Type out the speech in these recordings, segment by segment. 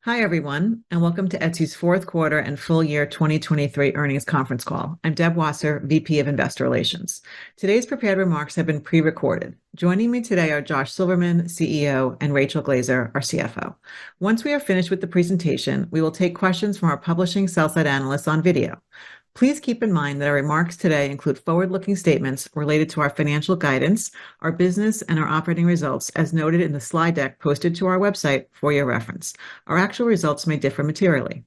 Hi, everyone, and welcome to Etsy's fourth quarter and full year 2023 earnings conference call. I'm Deb Wasser, VP of Investor Relations. Today's prepared remarks have been pre-recorded. Joining me today are Josh Silverman, CEO, and Rachel Glazer, our CFO. Once we are finished with the presentation, we will take questions from our publishing sell-side analysts on video. Please keep in mind that our remarks today include forward-looking statements related to our financial guidance, our business, and our operating results, as noted in the slide deck posted to our website for your reference. Our actual results may differ materially.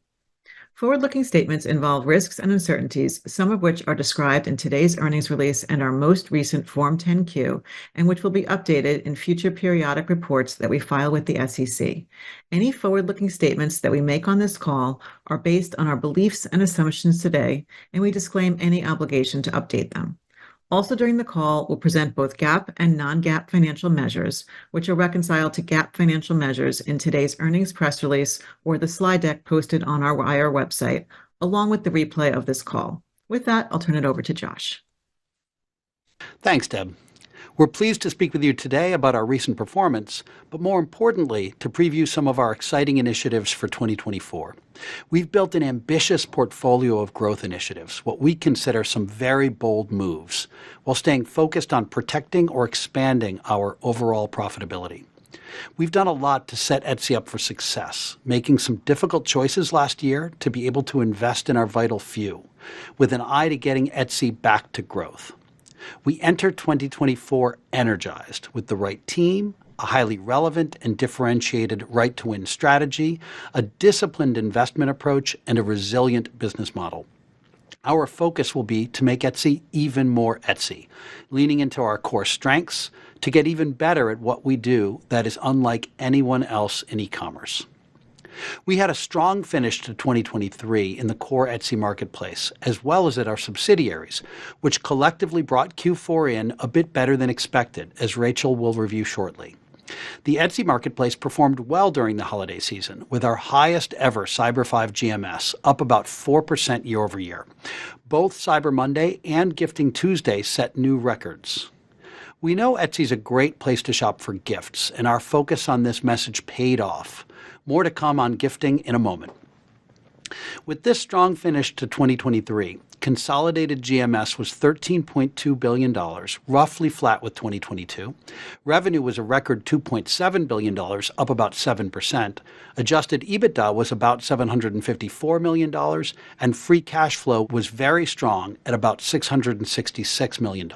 Forward-looking statements involve risks and uncertainties, some of which are described in today's earnings release and our most recent Form 10-Q, and which will be updated in future periodic reports that we file with the SEC. Any forward-looking statements that we make on this call are based on our beliefs and assumptions today, and we disclaim any obligation to update them. Also during the call, we'll present both GAAP and non-GAAP financial measures, which are reconciled to GAAP financial measures in today's earnings press release or the slide deck posted on our IR website, along with the replay of this call. With that, I'll turn it over to Josh. Thanks, Deb. We're pleased to speak with you today about our recent performance, but more importantly, to preview some of our exciting initiatives for 2024. We've built an ambitious portfolio of growth initiatives, what we consider some very bold moves, while staying focused on protecting or expanding our overall profitability. We've done a lot to set Etsy up for success, making some difficult choices last year to be able to invest in our vital few, with an eye to getting Etsy back to growth. We enter 2024 energized with the right team, a highly relevant and differentiated right-to-win strategy, a disciplined investment approach, and a resilient business model. Our focus will be to make Etsy even more Etsy, leaning into our core strengths to get even better at what we do that is unlike anyone else in e-commerce. We had a strong finish to 2023 in the core Etsy marketplace, as well as at our subsidiaries, which collectively brought Q4 in a bit better than expected, as Rachel will review shortly. The Etsy marketplace performed well during the holiday season, with our highest ever Cyber 5 GMS, up about 4% year over year. Both Cyber Monday and Gifting Tuesday set new records. We know Etsy's a great place to shop for gifts, and our focus on this message paid off. More to come on gifting in a moment. With this strong finish to 2023, consolidated GMS was $13.2 billion, roughly flat with 2022. Revenue was a record $2.7 billion, up about 7%. Adjusted EBITDA was about $754 million, and free cash flow was very strong at about $666 million.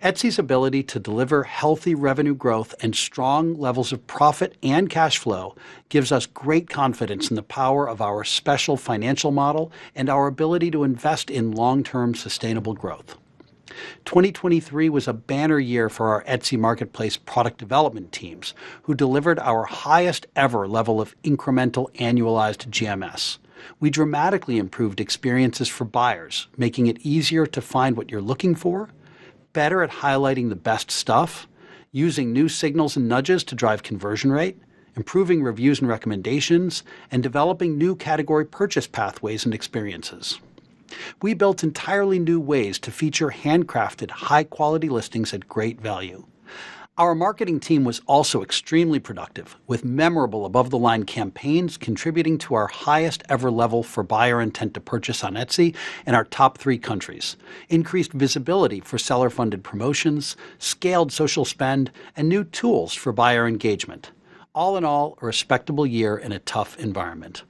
Etsy's ability to deliver healthy revenue growth and strong levels of profit and cash flow gives us great confidence in the power of our special financial model and our ability to invest in long-term sustainable growth. 2023 was a banner year for our Etsy marketplace product development teams, who delivered our highest ever level of incremental annualized GMS. We dramatically improved experiences for buyers, making it easier to find what you're looking for, better at highlighting the best stuff, using new signals and nudges to drive conversion rate, improving reviews and recommendations, and developing new category purchase pathways and experiences. We built entirely new ways to feature handcrafted, high-quality listings at great value. Our marketing team was also extremely productive, with memorable above-the-line campaigns contributing to our highest ever level for buyer intent to purchase on Etsy in our top 3 countries, increased visibility for seller-funded promotions, scaled social spend, and new tools for buyer engagement. All in all, a respectable year in a tough environment.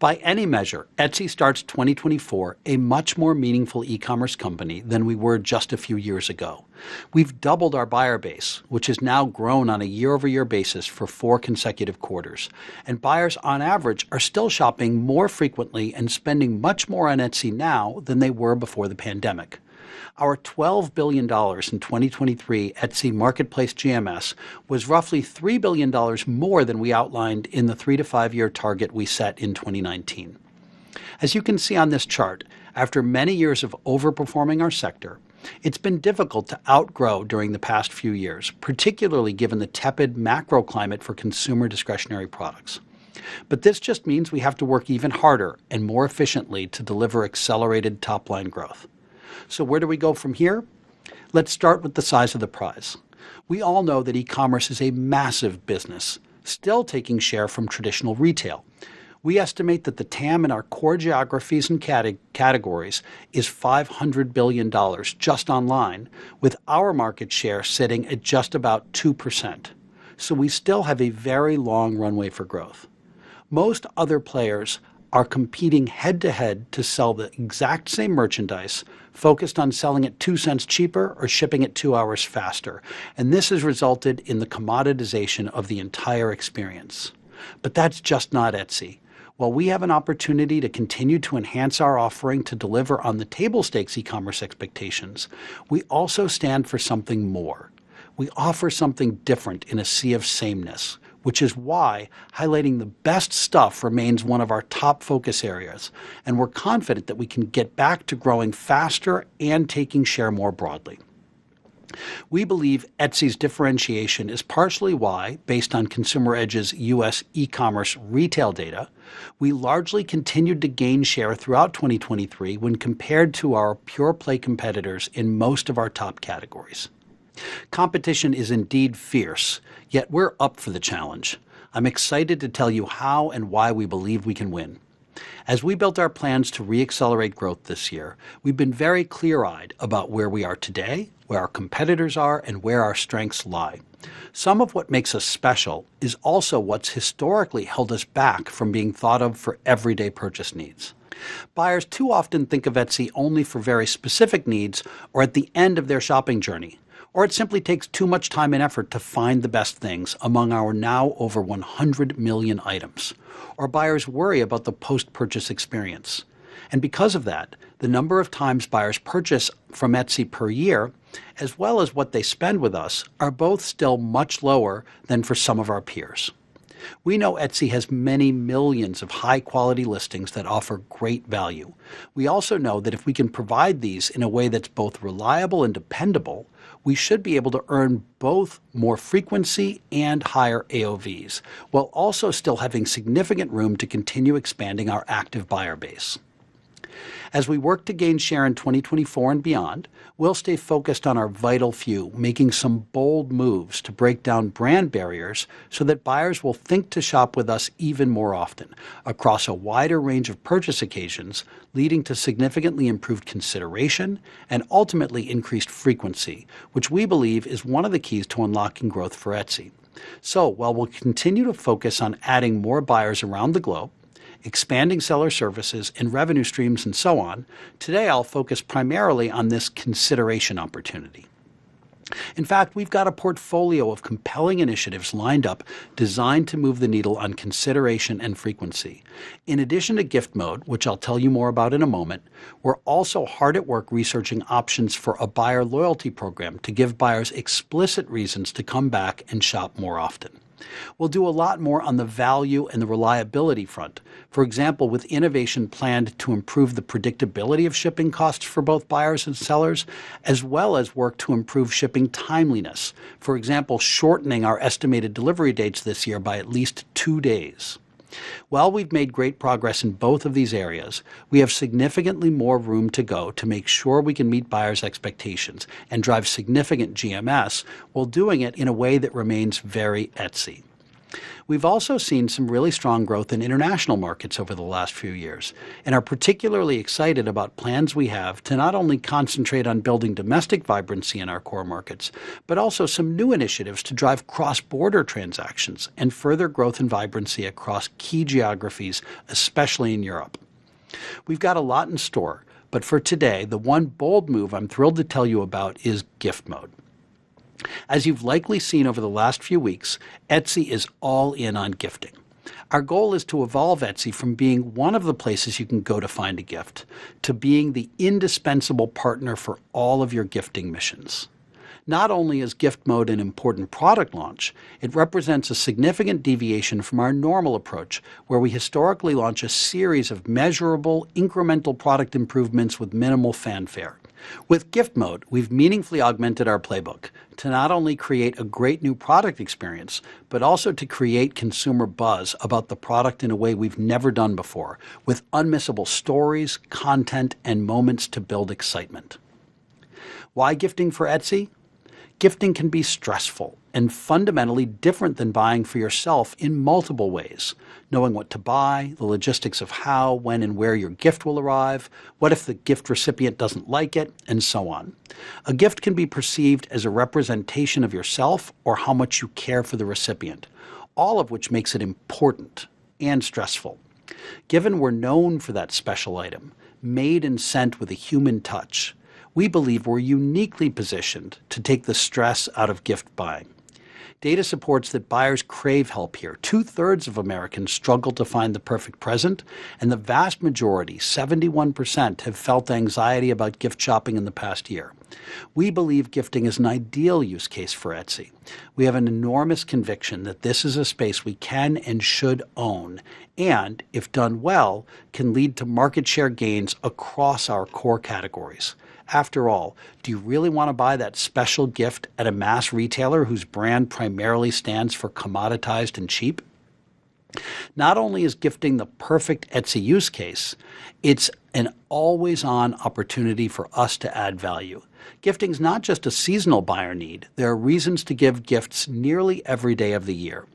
By any measure, Etsy starts 2024 a much more meaningful e-commerce company than we were just a few years ago. We've doubled our buyer base, which has now grown on a year-over-year basis for 4 consecutive quarters, and buyers on average are still shopping more frequently and spending much more on Etsy now than they were before the pandemic. Our $12 billion in 2023 Etsy marketplace GMS was roughly $3 billion more than we outlined in the 3 to 5 year target we set in 2019. As you can see on this chart, after many years of overperforming our sector, it's been difficult to outgrow during the past few years, particularly given the tepid macro climate for consumer discretionary products. But this just means we have to work even harder and more efficiently to deliver accelerated top-line growth. So where do we go from here? Let's start with the size of the prize. We all know that e-commerce is a massive business, still taking share from traditional retail. We estimate that the TAM in our core geographies and categories is $500 billion just online, with our market share sitting at just about 2%. So we still have a very long runway for growth. Most other players are competing head-to-head to sell the exact same merchandise, focused on selling it 2 cents cheaper or shipping it 2 hours faster, and this has resulted in the commoditization of the entire experience. But that's just not Etsy. While we have an opportunity to continue to enhance our offering to deliver on the table stakes e-commerce expectations, we also stand for something more. We offer something different in a sea of sameness, which is why highlighting the best stuff remains one of our top focus areas, and we're confident that we can get back to growing faster and taking share more broadly. We believe Etsy's differentiation is partially why, based on Consumer Edge's U.S. e-commerce retail data, we largely continued to gain share throughout 2023 when compared to our pure-play competitors in most of our top categories. Competition is indeed fierce, yet we're up for the challenge. I'm excited to tell you how and why we believe we can win. As we built our plans to re-accelerate growth this year, we've been very clear-eyed about where we are today, where our competitors are, and where our strengths lie. Some of what makes us special is also what's historically held us back from being thought of for everyday purchase needs. Buyers too often think of Etsy only for very specific needs or at the end of their shopping journey, or it simply takes too much time and effort to find the best things among our now over 100 million items. Or buyers worry about the post-purchase experience. And because of that, the number of times buyers purchase from Etsy per year, as well as what they spend with us, are both still much lower than for some of our peers. We know Etsy has many millions of high-quality listings that offer great value. We also know that if we can provide these in a way that's both reliable and dependable, we should be able to earn both more frequency and higher AOVs, while also still having significant room to continue expanding our active buyer base. As we work to gain share in 2024 and beyond, we'll stay focused on our vital few, making some bold moves to break down brand barriers so that buyers will think to shop with us even more often, across a wider range of purchase occasions, leading to significantly improved consideration and ultimately increased frequency, which we believe is one of the keys to unlocking growth for Etsy. So while we'll continue to focus on adding more buyers around the globe, expanding seller services and revenue streams and so on, today I'll focus primarily on this consideration opportunity. In fact, we've got a portfolio of compelling initiatives lined up designed to move the needle on consideration and frequency. In addition to gift mode, which I'll tell you more about in a moment, we're also hard at work researching options for a buyer loyalty program to give buyers explicit reasons to come back and shop more often. We'll do a lot more on the value and the reliability front, for example, with innovation planned to improve the predictability of shipping costs for both buyers and sellers, as well as work to improve shipping timeliness, for example, shortening our estimated delivery dates this year by at least 2 days. While we've made great progress in both of these areas, we have significantly more room to go to make sure we can meet buyers' expectations and drive significant GMS while doing it in a way that remains very Etsy. We've also seen some really strong growth in international markets over the last few years and are particularly excited about plans we have to not only concentrate on building domestic vibrancy in our core markets, but also some new initiatives to drive cross-border transactions and further growth and vibrancy across key geographies, especially in Europe. We've got a lot in store, but for today, the one bold move I'm thrilled to tell you about is gift mode. As you've likely seen over the last few weeks, Etsy is all in on gifting. Our goal is to evolve Etsy from being one of the places you can go to find a gift to being the indispensable partner for all of your gifting missions. Not only is gift mode an important product launch, it represents a significant deviation from our normal approach, where we historically launch a series of measurable, incremental product improvements with minimal fanfare. With gift mode, we've meaningfully augmented our playbook to not only create a great new product experience, but also to create consumer buzz about the product in a way we've never done before, with unmissable stories, content, and moments to build excitement. Why gifting for Etsy? Gifting can be stressful, and fundamentally different than buying for yourself in multiple ways. Knowing what to buy, the logistics of how, when, and where your gift will arrive, what if the gift recipient doesn't like it, and so on. A gift can be perceived as a representation of yourself or how much you care for the recipient, all of which makes it important and stressful. Given we're known for that special item, made and sent with a human touch, we believe we're uniquely positioned to take the stress out of gift buying. Data supports that buyers crave help here. 2/3 of Americans struggle to find the perfect present, and the vast majority, 71%, have felt anxiety about gift shopping in the past year. We believe gifting is an ideal use case for Etsy. We have an enormous conviction that this is a space we can and should own, and, if done well, can lead to market share gains across our core categories. After all, do you really want to buy that special gift at a mass retailer whose brand primarily stands for commoditized and cheap? Not only is gifting the perfect Etsy use case, it's an always-on opportunity for us to add value. Gifting is not just a seasonal buyer need. There are reasons to give gifts nearly every day of the year.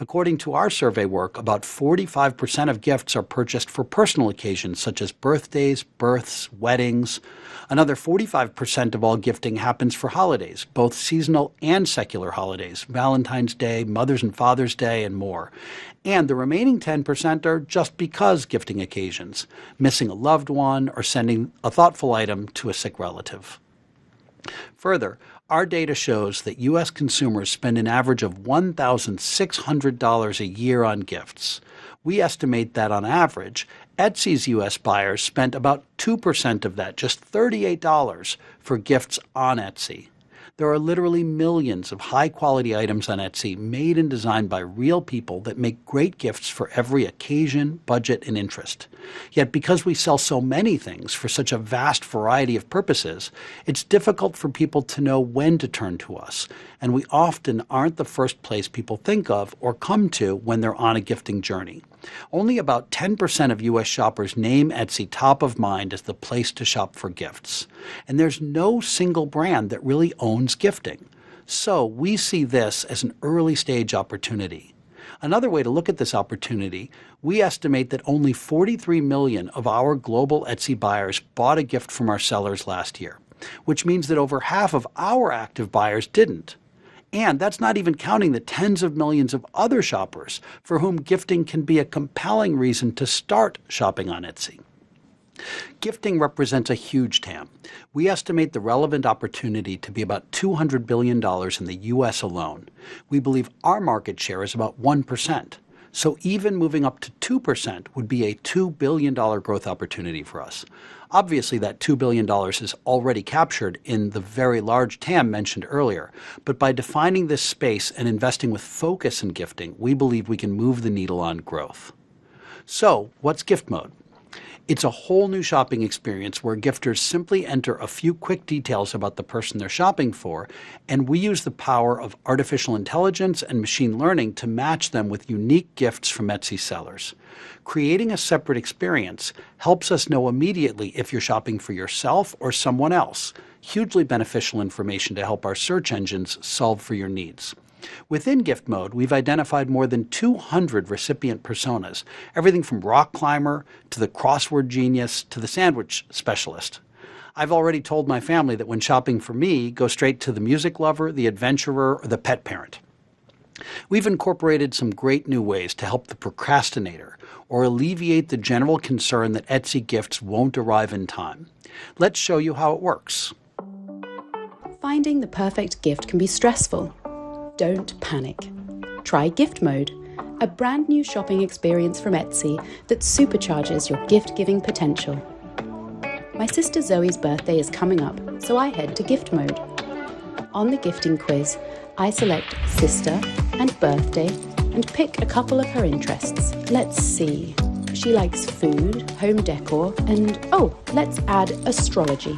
According to our survey work, about 45% of gifts are purchased for personal occasions such as birthdays, births, weddings. Another 45% of all gifting happens for holidays, both seasonal and secular holidays, Valentine's Day, Mother's and Father's Day, and more. And the remaining 10% are just because gifting occasions, missing a loved one or sending a thoughtful item to a sick relative. Further, our data shows that U.S. consumers spend an average of $1,600 a year on gifts. We estimate that on average, Etsy's U.S. buyers spent about 2% of that, just $38, for gifts on Etsy. There are literally millions of high-quality items on Etsy made and designed by real people that make great gifts for every occasion, budget, and interest. Yet because we sell so many things for such a vast variety of purposes, it's difficult for people to know when to turn to us, and we often aren't the first place people think of or come to when they're on a gifting journey. Only about 10% of U.S. shoppers name Etsy top of mind as the place to shop for gifts. And there's no single brand that really owns gifting. So we see this as an early stage opportunity. Another way to look at this opportunity, we estimate that only 43 million of our global Etsy buyers bought a gift from our sellers last year, which means that over half of our active buyers didn't. And that's not even counting the tens of millions of other shoppers for whom gifting can be a compelling reason to start shopping on Etsy. Gifting represents a huge TAM. We estimate the relevant opportunity to be about $200 billion in the U.S. alone. We believe our market share is about 1%. So even moving up to 2% would be a $2 billion growth opportunity for us. Obviously, that $2 billion is already captured in the very large TAM mentioned earlier, but by defining this space and investing with focus in gifting, we believe we can move the needle on growth. So, what's gift mode? It's a whole new shopping experience where gifters simply enter a few quick details about the person they're shopping for, and we use the power of artificial intelligence and machine learning to match them with unique gifts from Etsy sellers. Creating a separate experience helps us know immediately if you're shopping for yourself or someone else. Hugely beneficial information to help our search engines solve for your needs. Within gift mode, we've identified more than 200 recipient personas, everything from rock climber to the crossword genius to the sandwich specialist. I've already told my family that when shopping for me, go straight to the music lover, the adventurer, or the pet parent. We've incorporated some great new ways to help the procrastinator or alleviate the general concern that Etsy gifts won't arrive in time. Let's show you how it works. Finding the perfect gift can be stressful. Don't panic. Try Gift Mode, a brand new shopping experience from Etsy that supercharges your gift-giving potential. My sister Zoe's birthday is coming up, so I head to Gift Mode. On the gifting quiz, I select Sister and Birthday and pick a couple of her interests. Let's see. She likes food, home decor, and let's add astrology.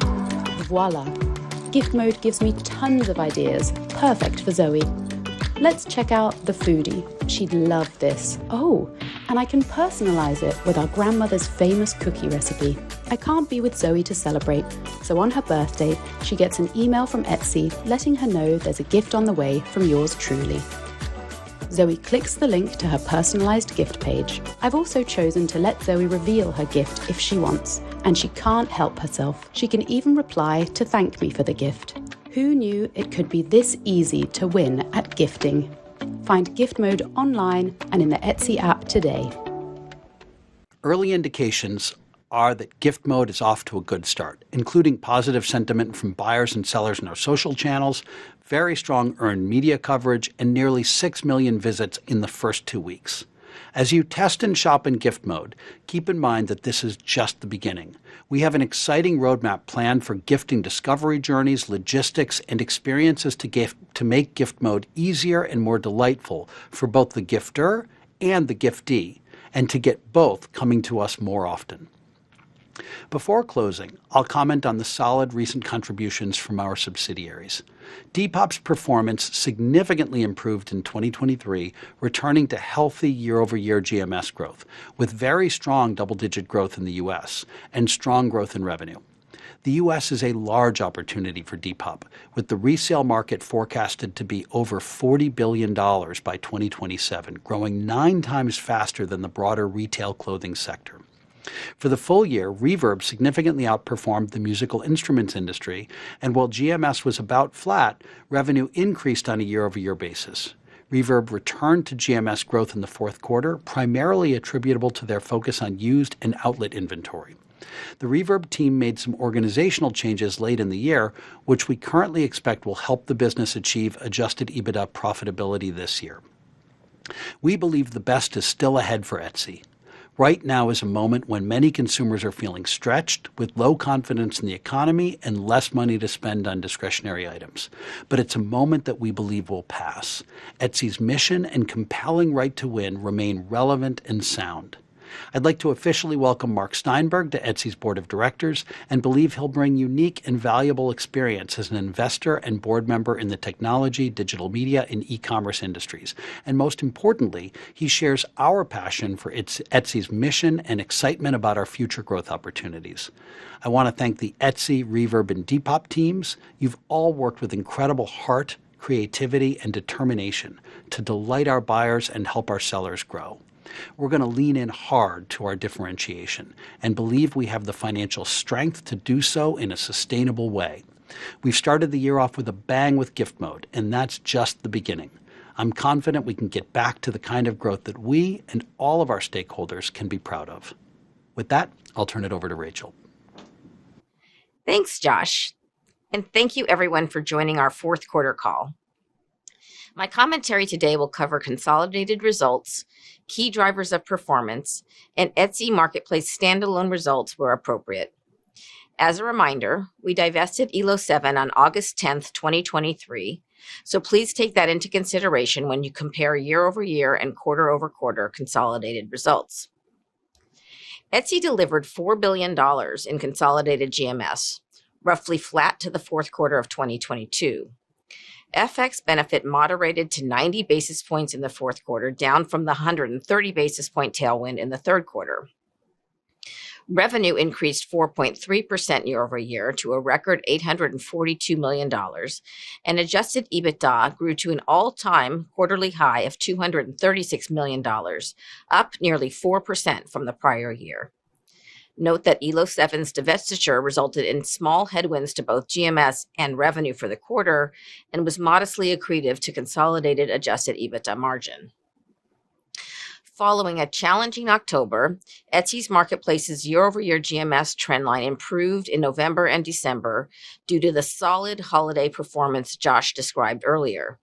Voila! Gift Mode gives me tons of ideas, perfect for Zoe. Let's check out the foodie. She'd love this. Oh, And I can personalize it with our grandmother's famous cookie recipe. I can't be with Zoe to celebrate, so on her birthday, she gets an email from Etsy letting her know there's a gift on the way from yours truly. Zoe clicks the link to her personalized gift page. I've also chosen to let Zoe reveal her gift if she wants, and she can't help herself. She can even reply to thank me for the gift. Who knew it could be this easy to win at gifting? Find Gift Mode online and in the Etsy app today. Early indications are that Gift Mode is off to a good start, including positive sentiment from buyers and sellers in our social channels, very strong earned media coverage, and nearly 6 million visits in the first 2 weeks. As you test and shop in Gift Mode, keep in mind that this is just the beginning. We have an exciting roadmap planned for gifting discovery journeys, logistics, and experiences to make Gift Mode easier and more delightful for both the gifter and the giftee, and to get both coming to us more often. Before closing, I'll comment on the solid recent contributions from our subsidiaries. Depop's performance significantly improved in 2023, returning to healthy year-over-year GMS growth, with very strong double-digit growth in the U.S. and strong growth in revenue. The U.S. is a large opportunity for Depop, with the resale market forecasted to be over $40 billion by 2027, growing 9 times faster than the broader retail clothing sector. For the full year, Reverb significantly outperformed the musical instruments industry, and while GMS was about flat, revenue increased on a year-over-year basis. Reverb returned to GMS growth in the fourth quarter, primarily attributable to their focus on used and outlet inventory. The Reverb team made some organizational changes late in the year, which we currently expect will help the business achieve adjusted EBITDA profitability this year. We believe the best is still ahead for Etsy. Right now is a moment when many consumers are feeling stretched, with low confidence in the economy and less money to spend on discretionary items. But it's a moment that we believe will pass. Etsy's mission and compelling right to win remain relevant and sound. I'd like to officially welcome Mark Steinberg to Etsy's board of directors and believe he'll bring unique and valuable experience as an investor and board member in the technology, digital media, and e-commerce industries. And most importantly, he shares our passion for Etsy's mission and excitement about our future growth opportunities. I want to thank the Etsy, Reverb, and Depop teams. You've all worked with incredible heart, creativity, and determination to delight our buyers and help our sellers grow. We're going to lean in hard to our differentiation and believe we have the financial strength to do so in a sustainable way. We've started the year off with a bang with Gift Mode, and that's just the beginning. I'm confident we can get back to the kind of growth that we and all of our stakeholders can be proud of. With that, I'll turn it over to Rachel. Thanks, Josh. And thank you everyone for joining our fourth quarter call. My commentary today will cover consolidated results, key drivers of performance, and Etsy Marketplace standalone results where appropriate. As a reminder, we divested Elo7 on August 10th, 2023, so please take that into consideration when you compare year-over-year and quarter-over-quarter consolidated results. Etsy delivered $4 billion in consolidated GMS, roughly flat to the fourth quarter of 2022. FX benefit moderated to 90 basis points in the fourth quarter, down from the 130 basis point tailwind in the third quarter. Revenue increased 4.3% year over year to a record $842 million, and adjusted EBITDA grew to an all-time quarterly high of $236 million, up nearly 4% from the prior year. Note that Elo7's divestiture resulted in small headwinds to both GMS and revenue for the quarter and was modestly accretive to consolidated adjusted EBITDA margin. Following a challenging October, Etsy's Marketplace's year-over-year GMS trendline improved in November and December due to the solid holiday performance Josh described earlier.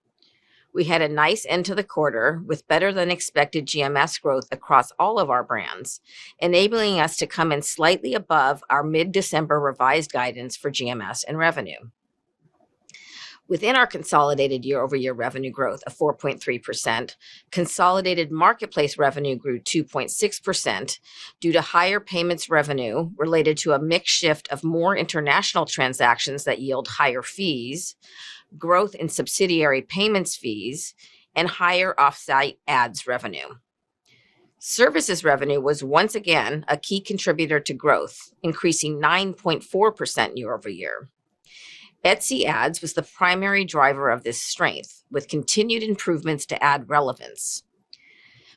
We had a nice end to the quarter with better than expected GMS growth across all of our brands, enabling us to come in slightly above our mid-December revised guidance for GMS and revenue. Within our consolidated year-over-year revenue growth of 4.3%, consolidated marketplace revenue grew 2.6% due to higher payments revenue related to a mix shift of more international transactions that yield higher fees, growth in subsidiary payments fees, and higher off-site ads revenue. Services revenue was once again a key contributor to growth, increasing 9.4% year over year. Etsy Ads was the primary driver of this strength, with continued improvements to ad relevance.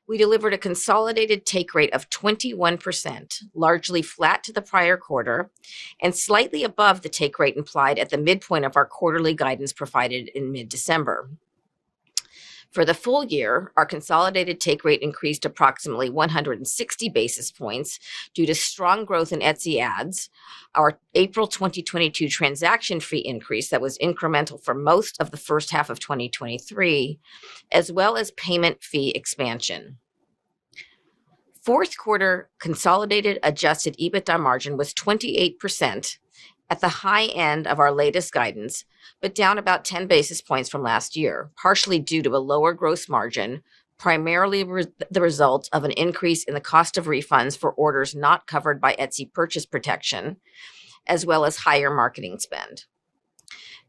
We delivered a consolidated take rate of 21%, largely flat to the prior quarter, and slightly above the take rate implied at the midpoint of our quarterly guidance provided in mid-December. For the full year, our consolidated take rate increased approximately 160 basis points due to strong growth in Etsy Ads, our April 2022 transaction fee increase that was incremental for most of the first half of 2023, as well as payment fee expansion. Fourth quarter consolidated adjusted EBITDA margin was 28%, at the high end of our latest guidance, but down about 10 basis points from last year, partially due to a lower gross margin, primarily the result of an increase in the cost of refunds for orders not covered by Etsy purchase protection, as well as higher marketing spend.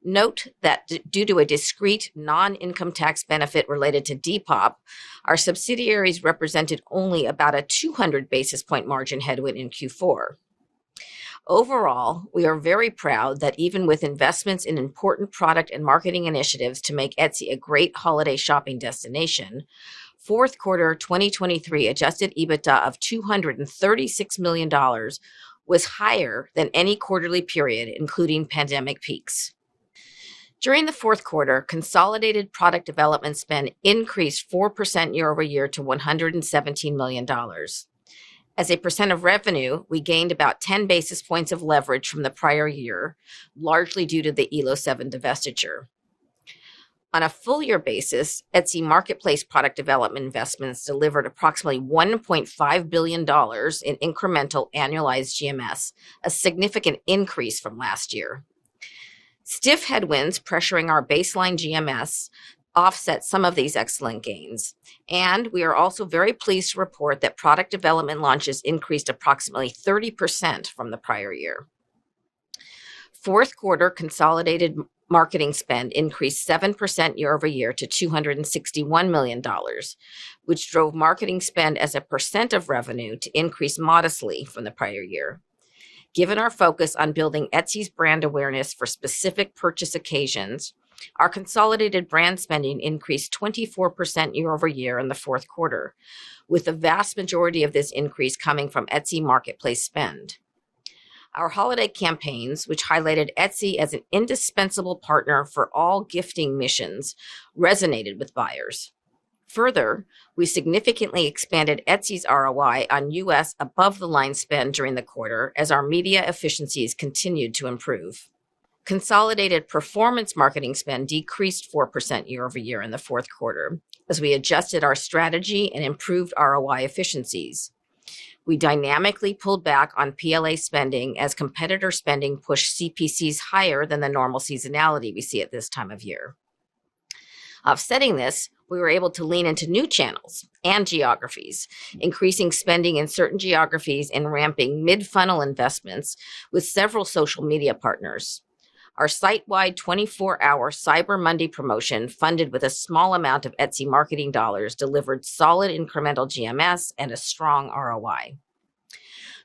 Note that due to a discrete non-income tax benefit related to Depop, our subsidiaries represented only about a 200 basis point margin headwind in Q4. Overall, we are very proud that even with investments in important product and marketing initiatives to make Etsy a great holiday shopping destination, fourth quarter 2023 adjusted EBITDA of $236 million was higher than any quarterly period, including pandemic peaks. During the fourth quarter, consolidated product development spend increased 4% year over year to $117 million. As a percent of revenue, we gained about 10 basis points of leverage from the prior year, largely due to the Elo7 divestiture. On a full year basis, Etsy Marketplace product development investments delivered approximately $1.5 billion in incremental annualized GMS, a significant increase from last year. Stiff headwinds pressuring our baseline GMS offset some of these excellent gains. And we are also very pleased to report that product development launches increased approximately 30% from the prior year. Fourth quarter consolidated marketing spend increased 7% year over year to $261 million, which drove marketing spend as a percent of revenue to increase modestly from the prior year. Given our focus on building Etsy's brand awareness for specific purchase occasions, our consolidated brand spending increased 24% year over year in the fourth quarter, with the vast majority of this increase coming from Etsy Marketplace spend. Our holiday campaigns, which highlighted Etsy as an indispensable partner for all gifting missions, resonated with buyers. Further, we significantly expanded Etsy's ROI on U.S. above-the-line spend during the quarter as our media efficiencies continued to improve. Consolidated performance marketing spend decreased 4% year over year in the fourth quarter as we adjusted our strategy and improved ROI efficiencies. We dynamically pulled back on PLA spending as competitor spending pushed CPCs higher than the normal seasonality we see at this time of year. Offsetting this, we were able to lean into new channels and geographies, increasing spending in certain geographies and ramping mid-funnel investments with several social media partners. Our site-wide 24-hour Cyber Monday promotion, funded with a small amount of Etsy marketing dollars, delivered solid incremental GMS and a strong ROI.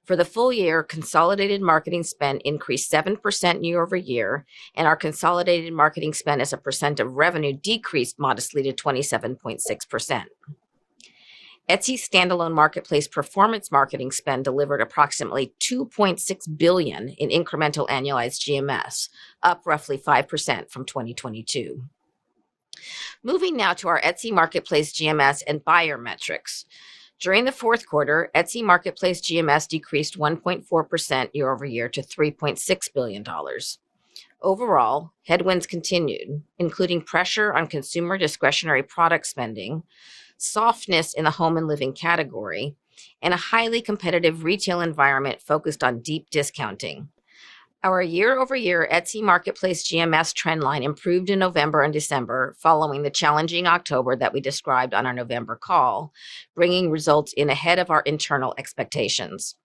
For the full year, consolidated marketing spend increased 7% year over year, and our consolidated marketing spend as a percent of revenue decreased modestly to 27.6%. Etsy's standalone marketplace performance marketing spend delivered approximately $2.6 billion in incremental annualized GMS, up roughly 5% from 2022. Moving now to our Etsy Marketplace GMS and buyer metrics. During the fourth quarter, Etsy Marketplace GMS decreased 1.4% year over year to $3.6 billion. Overall, headwinds continued, including pressure on consumer discretionary product spending, softness in the home and living category, and a highly competitive retail environment focused on deep discounting. Our year-over-year Etsy Marketplace GMS trendline improved in November and December following the challenging October that we described on our November call, bringing results in ahead of our internal expectations.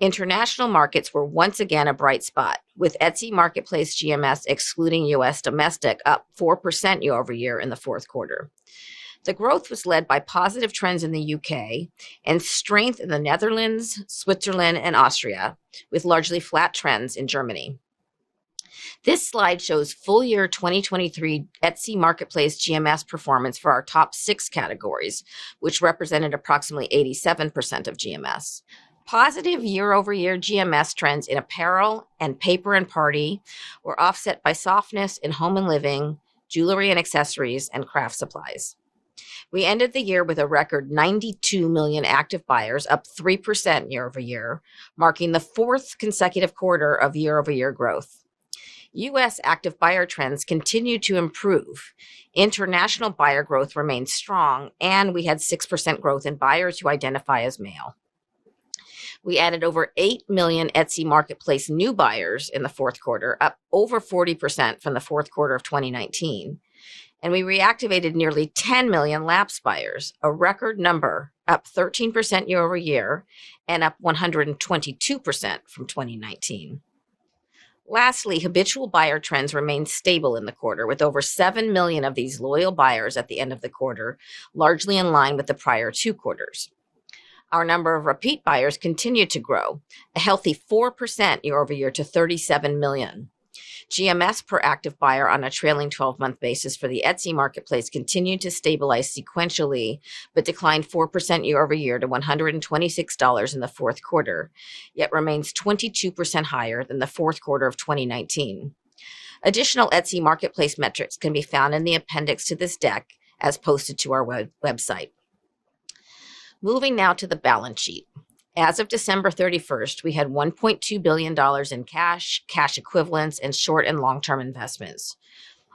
International markets were once again a bright spot, with Etsy Marketplace GMS excluding U.S. domestic up 4% year over year in the fourth quarter. The growth was led by positive trends in the UK and strength in the Netherlands, Switzerland, and Austria, with largely flat trends in Germany. This slide shows full year 2023 Etsy Marketplace GMS performance for our top 6 categories, which represented approximately 87% of GMS. Positive year-over-year GMS trends in apparel and paper and party were offset by softness in home and living, jewelry and accessories, and craft supplies. We ended the year with a record 92 million active buyers, up 3% year-over-year, marking the 4th consecutive quarter of year-over-year growth. U.S. active buyer trends continued to improve. International buyer growth remained strong, and we had 6% growth in buyers who identify as male. We added over 8 million Etsy Marketplace new buyers in the fourth quarter, up over 40% from the fourth quarter of 2019. And we reactivated nearly 10 million lapsed buyers, a record number, up 13% year over year and up 122% from 2019. Lastly, habitual buyer trends remained stable in the quarter, with over 7 million of these loyal buyers at the end of the quarter, largely in line with the prior 2 quarters. Our number of repeat buyers continued to grow, a healthy 4% year over year to 37 million. GMS per active buyer on a trailing 12-month basis for the Etsy Marketplace continued to stabilize sequentially, but declined 4% year over year to $126 in the fourth quarter, yet remains 22% higher than the fourth quarter of 2019. Additional Etsy Marketplace metrics can be found in the appendix to this deck as posted to our website. Moving now to the balance sheet. As of December 31st, we had $1.2 billion in cash, cash equivalents, and short and long-term investments.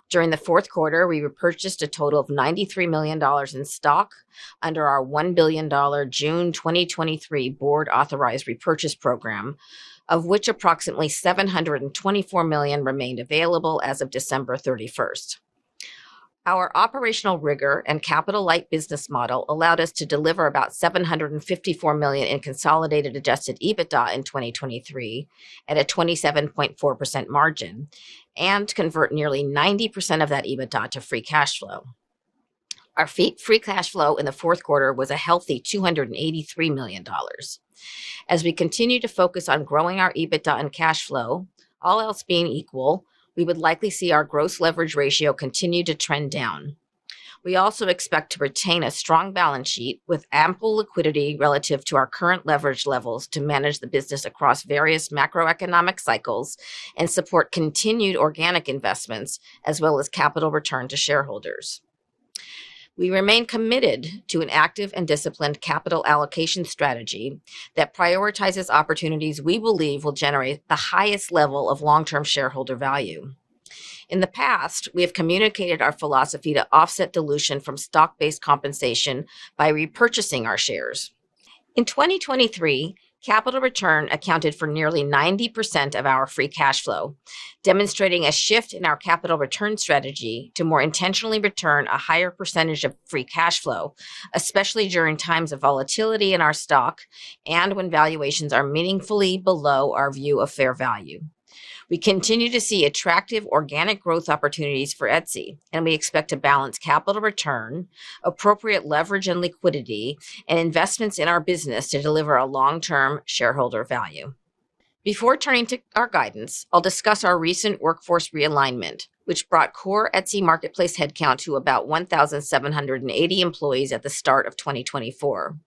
During the fourth quarter, we repurchased a total of $93 million in stock under our $1 billion June 2023 board-authorized repurchase program, of which approximately $724 million remained available as of December 31st. Our operational rigor and capital-light business model allowed us to deliver about $754 million in consolidated adjusted EBITDA in 2023 at a 27.4% margin and convert nearly 90% of that EBITDA to free cash flow. Our free cash flow in the fourth quarter was a healthy $283 million. As we continue to focus on growing our EBITDA and cash flow, all else being equal, we would likely see our gross leverage ratio continue to trend down. We also expect to retain a strong balance sheet with ample liquidity relative to our current leverage levels to manage the business across various macroeconomic cycles and support continued organic investments as well as capital return to shareholders. We remain committed to an active and disciplined capital allocation strategy that prioritizes opportunities we believe will generate the highest level of long-term shareholder value. In the past, we have communicated our philosophy to offset dilution from stock-based compensation by repurchasing our shares. In 2023, capital return accounted for nearly 90% of our free cash flow, demonstrating a shift in our capital return strategy to more intentionally return a higher percentage of free cash flow, especially during times of volatility in our stock and when valuations are meaningfully below our view of fair value. We continue to see attractive organic growth opportunities for Etsy, and we expect to balance capital return, appropriate leverage and liquidity, and investments in our business to deliver a long-term shareholder value. Before turning to our guidance, I'll discuss our recent workforce realignment, which brought core Etsy Marketplace headcount to about 1,780 employees at the start of 2024.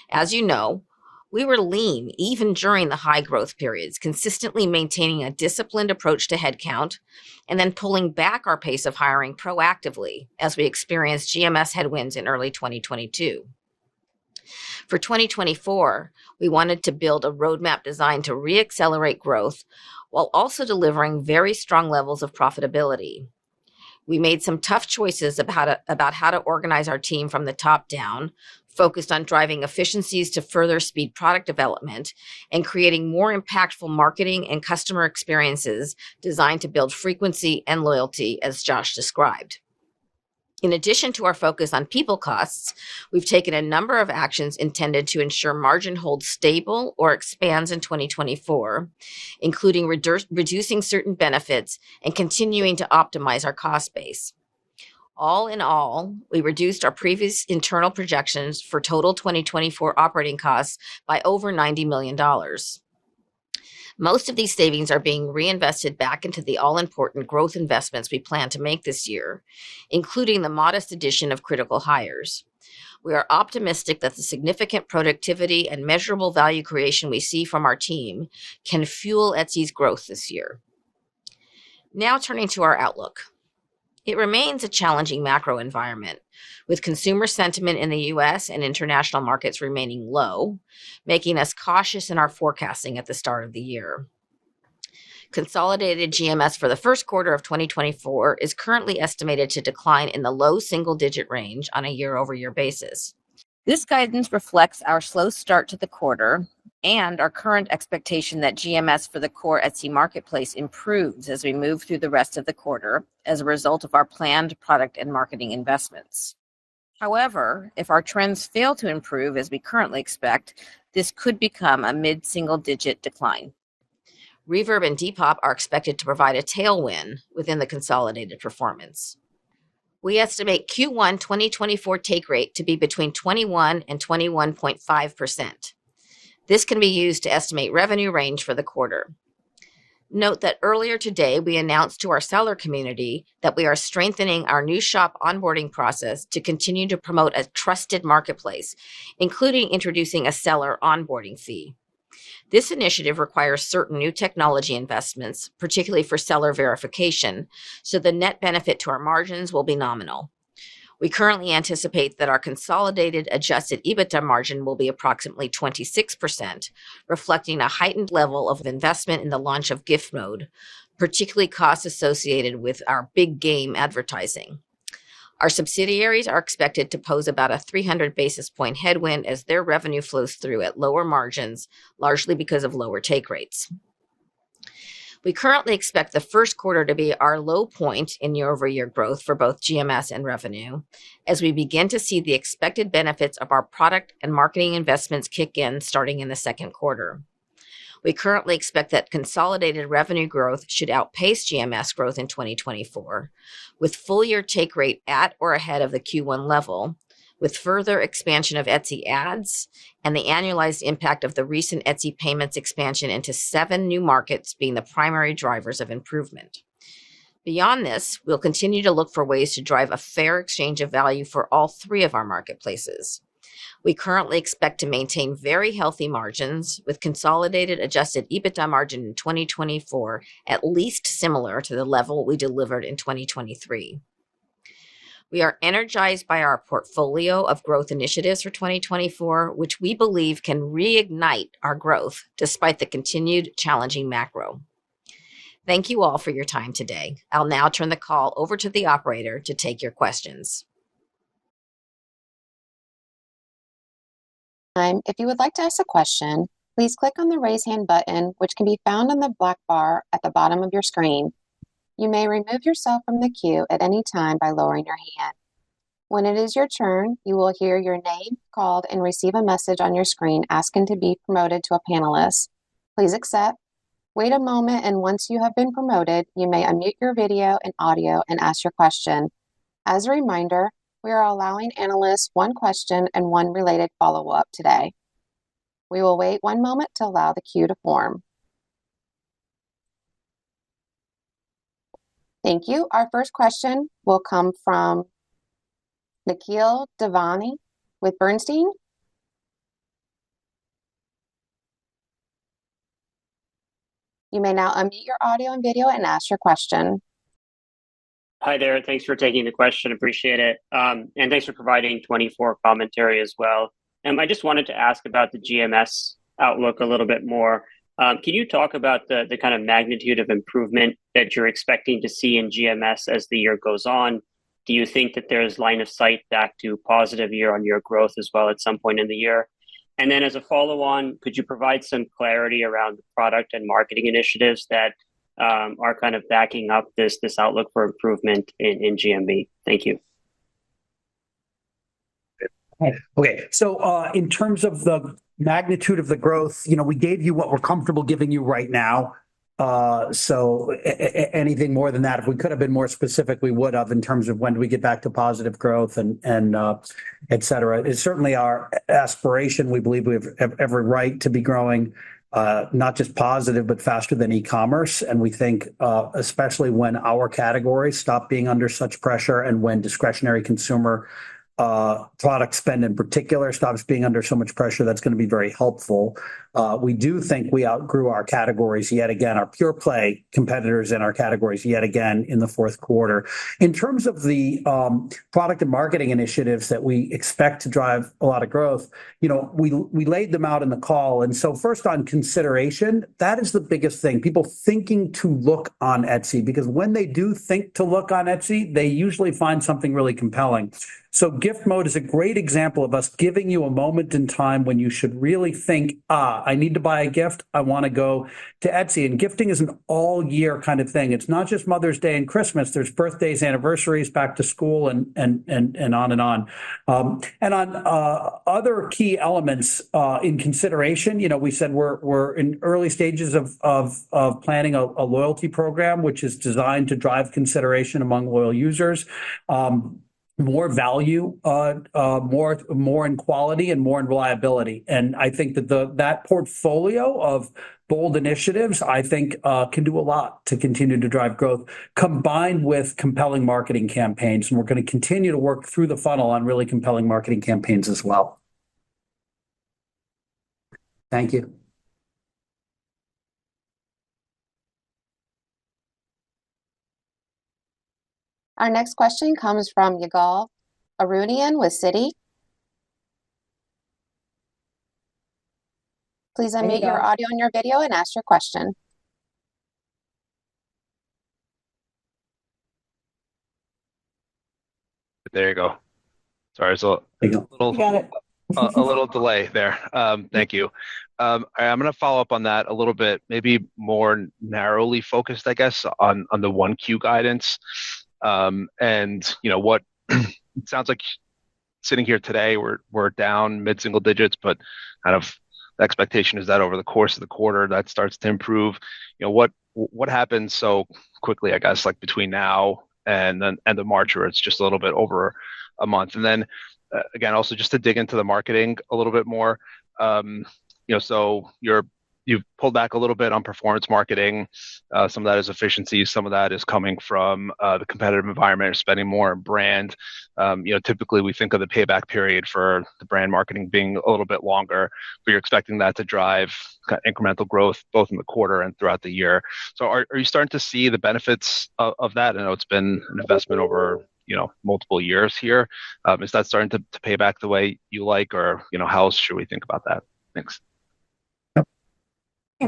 As you know, we were lean even during the high growth periods, consistently maintaining a disciplined approach to headcount and then pulling back our pace of hiring proactively as we experienced GMS headwinds in early 2022. For 2024, we wanted to build a roadmap designed to reaccelerate growth while also delivering very strong levels of profitability. We made some tough choices about how to organize our team from the top down, focused on driving efficiencies to further speed product development and creating more impactful marketing and customer experiences designed to build frequency and loyalty, as Josh described. In addition to our focus on people costs, we've taken a number of actions intended to ensure margin holds stable or expands in 2024, including reducing certain benefits and continuing to optimize our cost base. All in all, we reduced our previous internal projections for total 2024 operating costs by over $90 million. Most of these savings are being reinvested back into the all-important growth investments we plan to make this year, including the modest addition of critical hires. We are optimistic that the significant productivity and measurable value creation we see from our team can fuel Etsy's growth this year. Now turning to our outlook. It remains a challenging macro environment, with consumer sentiment in the US and international markets remaining low, making us cautious in our forecasting at the start of the year. Consolidated GMS for the first quarter of 2024 is currently estimated to decline in the low single-digit range on a year-over-year basis. This guidance reflects our slow start to the quarter and our current expectation that GMS for the core Etsy marketplace improves as we move through the rest of the quarter as a result of our planned product and marketing investments. However, if our trends fail to improve as we currently expect, this could become a mid-single-digit decline. Reverb and Depop are expected to provide a tailwind within the consolidated performance. We estimate Q1 2024 take rate to be between 21 and 21.5%. This can be used to estimate revenue range for the quarter. Note that earlier today, we announced to our seller community that we are strengthening our new shop onboarding process to continue to promote a trusted marketplace, including introducing a seller onboarding fee. This initiative requires certain new technology investments, particularly for seller verification, so the net benefit to our margins will be nominal. We currently anticipate that our consolidated adjusted EBITDA margin will be approximately 26%, reflecting a heightened level of investment in the launch of Gift Mode, particularly costs associated with our big game advertising. Our subsidiaries are expected to pose about a 300 basis point headwind as their revenue flows through at lower margins, largely because of lower take rates. We currently expect the first quarter to be our low point in year-over-year growth for both GMS and revenue, as we begin to see the expected benefits of our product and marketing investments kick in starting in the second quarter. We currently expect that consolidated revenue growth should outpace GMS growth in 2024, with full-year take rate at or ahead of the Q1 level, with further expansion of Etsy Ads and the annualized impact of the recent Etsy Payments expansion into 7 new markets being the primary drivers of improvement. Beyond this, we'll continue to look for ways to drive a fair exchange of value for all 3 of our marketplaces. We currently expect to maintain very healthy margins, with consolidated adjusted EBITDA margin in 2024 at least similar to the level we delivered in 2023. We are energized by our portfolio of growth initiatives for 2024, which we believe can reignite our growth despite the continued challenging macro. Thank you all for your time today. I'll now turn the call over to the operator to take your questions. If you would like to ask a question, please click on the raise hand button, which can be found on the black bar at the bottom of your screen. You may remove yourself from the queue at any time by lowering your hand. When it is your turn, you will hear your name called and receive a message on your screen asking to be promoted to a panelist. Please accept. Wait a moment, and once you have been promoted, you may unmute your video and audio and ask your question. As a reminder, we are allowing analysts 1 question and 1 related follow-up today. We will wait 1 moment to allow the queue to form. Thank you. Our first question will come from Nikhil Devani with Bernstein. You may now unmute your audio and video and ask your question. Hi there. Thanks for taking the question. Appreciate it. And thanks for providing 24 commentary as well. I just wanted to ask about the GMS outlook a little bit more. Can you talk about the kind of magnitude of improvement that you're expecting to see in GMS as the year goes on? Do you think that there's line of sight back to positive year-on-year growth as well at some point in the year? And then as a follow-on, could you provide some clarity around the product and marketing initiatives that are kind of backing up this outlook for improvement in GMV? Thank you. Okay, so in terms of the magnitude of the growth, we gave you what we're comfortable giving you right now. So anything more than that, if we could have been more specific, we would have in terms of when do we get back to positive growth and et cetera. It's certainly our aspiration. We believe we have every right to be growing, not just positive, but faster than e-commerce. And we think, especially when our categories stop being under such pressure and when discretionary consumer product spend in particular stops being under so much pressure, that's going to be very helpful. We do think we outgrew our categories yet again, our pure play competitors in our categories yet again in the fourth quarter. In terms of the product and marketing initiatives that we expect to drive a lot of growth, we laid them out in the call. And so first on consideration, that is the biggest thing. People thinking to look on Etsy, because when they do think to look on Etsy, they usually find something really compelling. So gift mode is a great example of us giving you a moment in time when you should really think, I need to buy a gift. I want to go to Etsy. And gifting is an all year kind of thing. It's not just Mother's Day and Christmas. There's birthdays, anniversaries, back to school, and on and on. And on other key elements in consideration, we said we're in early stages of planning a loyalty program, which is designed to drive consideration among loyal users. More value, more in quality and more in reliability. And I think that portfolio of bold initiatives, I think, can do a lot to continue to drive growth, combined with compelling marketing campaigns. And we're going to continue to work through the funnel on really compelling marketing campaigns as well. Thank you. Our next question comes from Ygal Arounian with Citi. Please unmute your audio and your video and ask your question. There you go. Sorry, it's a little delay there. Thank you. I'm going to follow up on that a little bit, maybe more narrowly focused, I guess, on the 1Q guidance. And what it sounds like sitting here today, we're down mid-single digits, but kind of the expectation is that over the course of the quarter that starts to improve. What happens so quickly, I guess, like between now and then end of March, or it's just a little bit over a month. And then again, also just to dig into the marketing a little bit more, so you've pulled back a little bit on performance marketing. Some of that is efficiency. Some of that is coming from the competitive environment, or spending more on brand. Typically we think of the payback period for the brand marketing being a little bit longer, but you're expecting that to drive incremental growth both in the quarter and throughout the year. So are you starting to see the benefits of that? I know it's been an investment over multiple years here. Is that starting to pay back the way you like, or how else should we think about that? Thanks.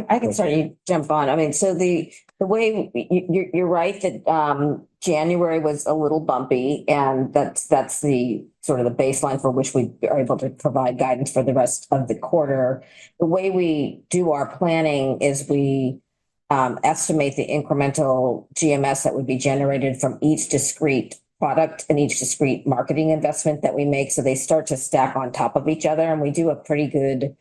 I can certainly jump on. I mean, so the way you're right that January was a little bumpy, and that's the sort of the baseline for which we are able to provide guidance for the rest of the quarter. The way we do our planning is we estimate the incremental GMS that would be generated from each discrete product and each discrete marketing investment that we make. So they start to stack on top of each other, and we do a pretty good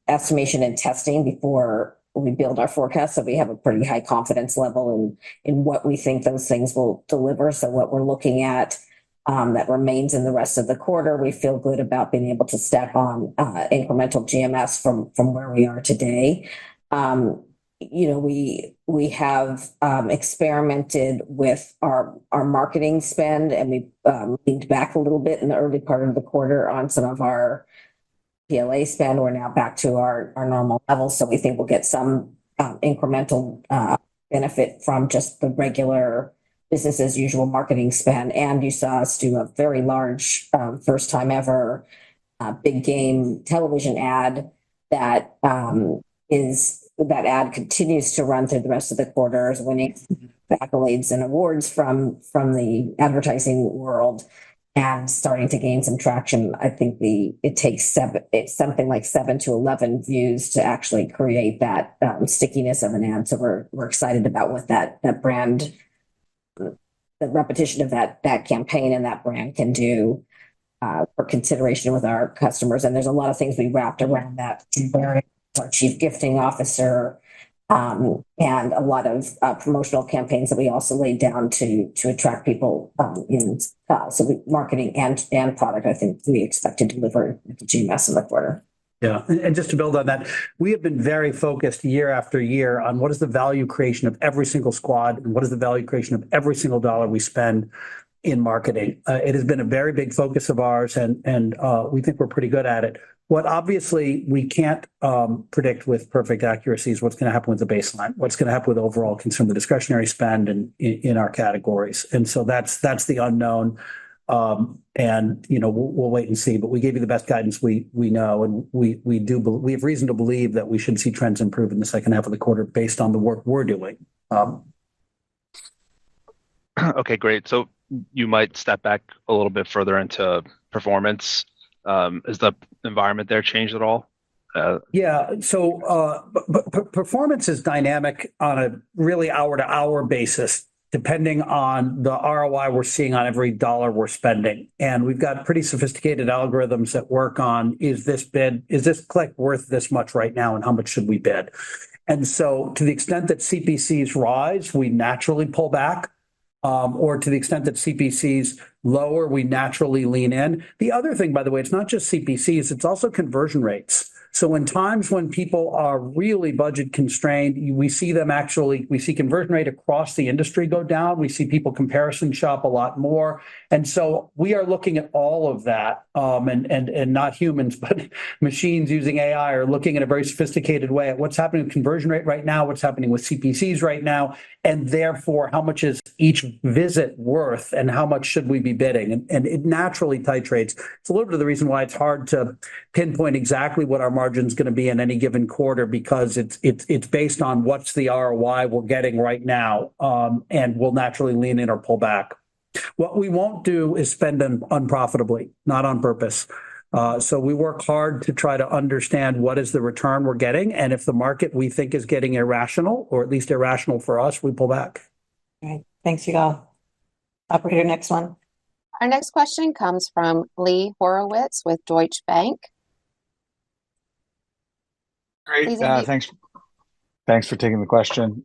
estimation and testing before we build our forecast. So we have a pretty high confidence level in what we think those things will deliver. So what we're looking at that remains in the rest of the quarter, we feel good about being able to stack on incremental GMS from where we are today. We have experimented with our marketing spend, and we leaned back a little bit in the early part of the quarter on some of our PLA spend. We're now back to our normal levels, so we think we'll get some incremental benefit from just the regular business as usual marketing spend. And you saw us do a very large, first time ever, big game television ad that that ad continues to run through the rest of the quarter, winning accolades and awards from the advertising world, and starting to gain some traction. I think it takes something like 7 to 11 views to actually create that stickiness of an ad. So we're excited about what that brand, the repetition of that campaign and that brand can do for consideration with our customers. And there's a lot of things we wrapped around that. Our chief gifting officer and a lot of promotional campaigns that we also laid down to attract people marketing and product. I think we expect to deliver the GMS in the quarter. Yeah, and just to build on that, we have been very focused year after year on what is the value creation of every single squad and what is the value creation of every single dollar we spend in marketing. It has been a very big focus of ours, and we think we're pretty good at it. What obviously we can't predict with perfect accuracy is what's going to happen with the baseline, what's going to happen with overall consumer discretionary spend in our categories. And so that's the unknown. And we'll wait and see. But we gave you the best guidance we know, and we have reason to believe that we should see trends improve in the second half of the quarter based on the work we're doing. Okay, great. So you might step back a little bit further into performance. Is the environment there changed at all? Yeah. So performance is dynamic on a really hour-to-hour basis, depending on the ROI we're seeing on every dollar we're spending. And we've got pretty sophisticated algorithms that work on, is this click worth this much right now, and how much should we bid? And so to the extent that CPCs rise, we naturally pull back. Or to the extent that CPCs lower, we naturally lean in. The other thing, by the way, it's not just CPCs, it's also conversion rates. So in times when people are really budget constrained, we see conversion rate across the industry go down. We see people comparison shop a lot more. And so we are looking at all of that, and not humans, but machines using AI are looking in a very sophisticated way at what's happening with conversion rate right now, what's happening with CPCs right now, and therefore how much is each visit worth and how much should we be bidding. And it naturally titrates. It's a little bit of the reason why it's hard to pinpoint exactly what our margin is going to be in any given quarter, because it's based on what's the ROI we're getting right now, and we'll naturally lean in or pull back. What we won't do is spend unprofitably, not on purpose. So we work hard to try to understand what is the return we're getting, and if the market we think is getting irrational, or at least irrational for us, we pull back. All right. Thanks, Yigal. Operator, next one. Our next question comes from Lee Horowitz with Deutsche Bank. Great. Thanks for taking the question.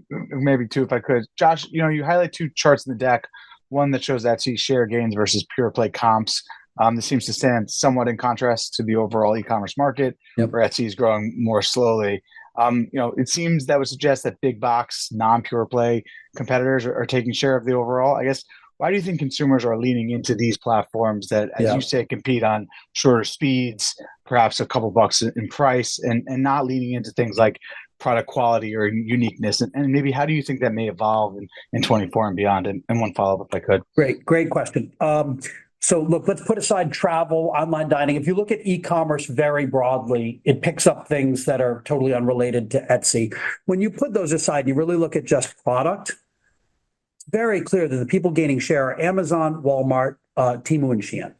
Maybe two, if I could. Josh, you highlight two charts in the deck, one that shows Etsy share gains versus pure play comps. This seems to stand somewhat in contrast to the overall e-commerce market, where Etsy is growing more slowly. It seems that would suggest that big box, non-pure play competitors are taking share of the overall. I guess, why do you think consumers are leaning into these platforms that, as you say, compete on shorter speeds, perhaps a couple bucks in price, and not leaning into things like product quality or uniqueness? And maybe how do you think that may evolve in 24 and beyond? And one follow-up, if I could. Great question. So look, let's put aside travel, online dining. If you look at e-commerce very broadly, it picks up things that are totally unrelated to Etsy. When you put those aside, you really look at just product. It's very clear that the people gaining share are Amazon, Walmart, Temu, and Shein.